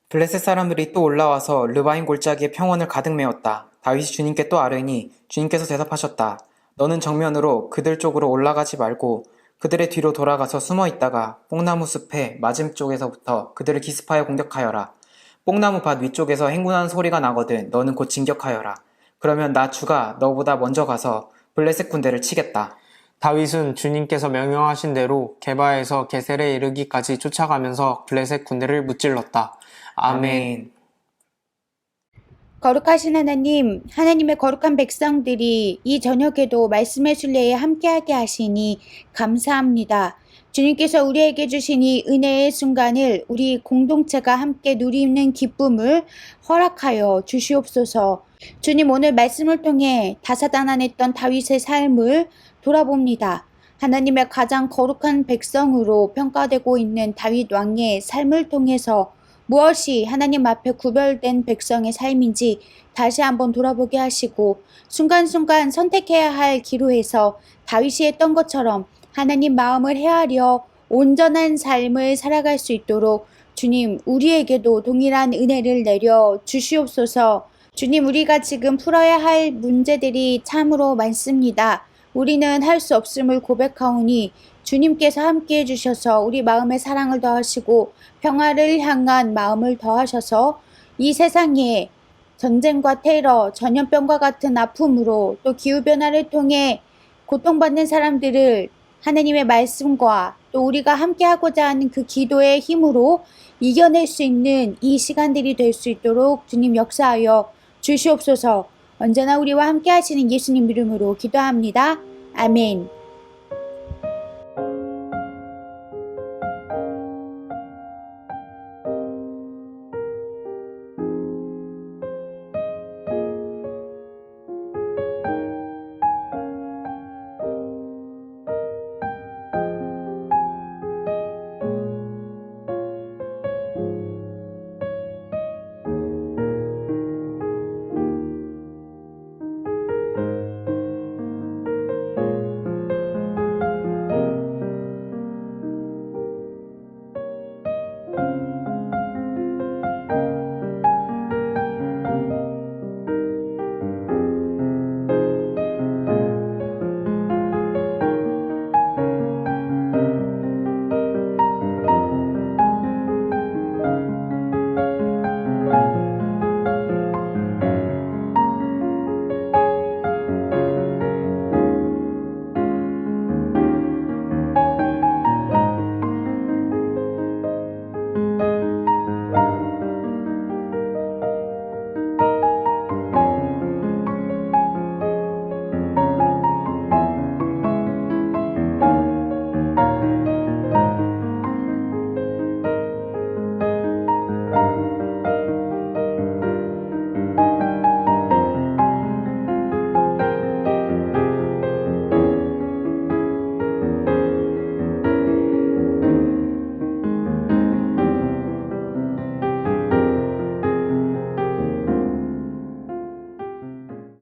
블레셋 사람들이 또 올라와서 르바임 골짜기에 평원을 가득 메웠다. 다윗이 주님께 또 아뢰니 주님께서 대답하셨다. 너는 정면으로 그들 쪽으로 올라가지 말고 그들의 뒤로 돌아가서 숨어 있다가 뽕나무 숲의 맞은쪽에서부터 그들을 기습하여 공격하여라. 뽕나무 밭 위쪽에서 행군하는 소리가 나거든 너는 곧 진격하여라. 그러면 나 주가 너보다 먼저 가서 블레셋 군대를 치겠다. 다윗은 주님께서 명령하신 대로 게바에서 게셀에 이르기까지 쫓아가면서 블레셋 군대를 무찔렀다. 아멘. 거룩하신 하나님, 하나님의 거룩한 백성들이 이 저녁에도 말씀의 순례에 함께하게 하시니 감사합니다. 주님께서 우리에게 주신 이 은혜의 순간을 우리 공동체가 함께 누리는 기쁨을 허락하여 주시옵소서. 주님, 오늘 말씀을 통해 다사다난했던 다윗의 삶을 돌아봅니다. 하나님의 가장 거룩한 백성으로 평가되고 있는 다윗 왕의 삶을 통해서 무엇이 하나님 앞에 구별된 백성의 삶인지 다시 한번 돌아보게 하시고 순간순간 선택해야 할 기로에서 다윗이 했던 것처럼 하나님 마음을 헤아려 온전한 삶을 살아갈 수 있도록 주님, 우리에게도 동일한 은혜를 내려 주시옵소서. 주님, 우리가 지금 풀어야 할 문제들이 참으로 많습니다. 우리는 할 수 없음을 고백하오니 주님께서 함께 해주셔서 우리 마음에 사랑을 더하시고 평화를 향한 마음을 더하셔서 이 세상에 전쟁과 테러, 전염병과 같은 아픔으로 또 기후변화를 통해 고통받는 사람들을 하나님의 말씀과 또 우리가 함께 하고자 하는 그 기도의 힘으로 이겨낼 수 있는 이 시간들이 될 수 있도록 주님 역사하여 주시옵소서. 언제나 우리와 함께 하시는 예수님 이름으로 기도합니다. 아멘.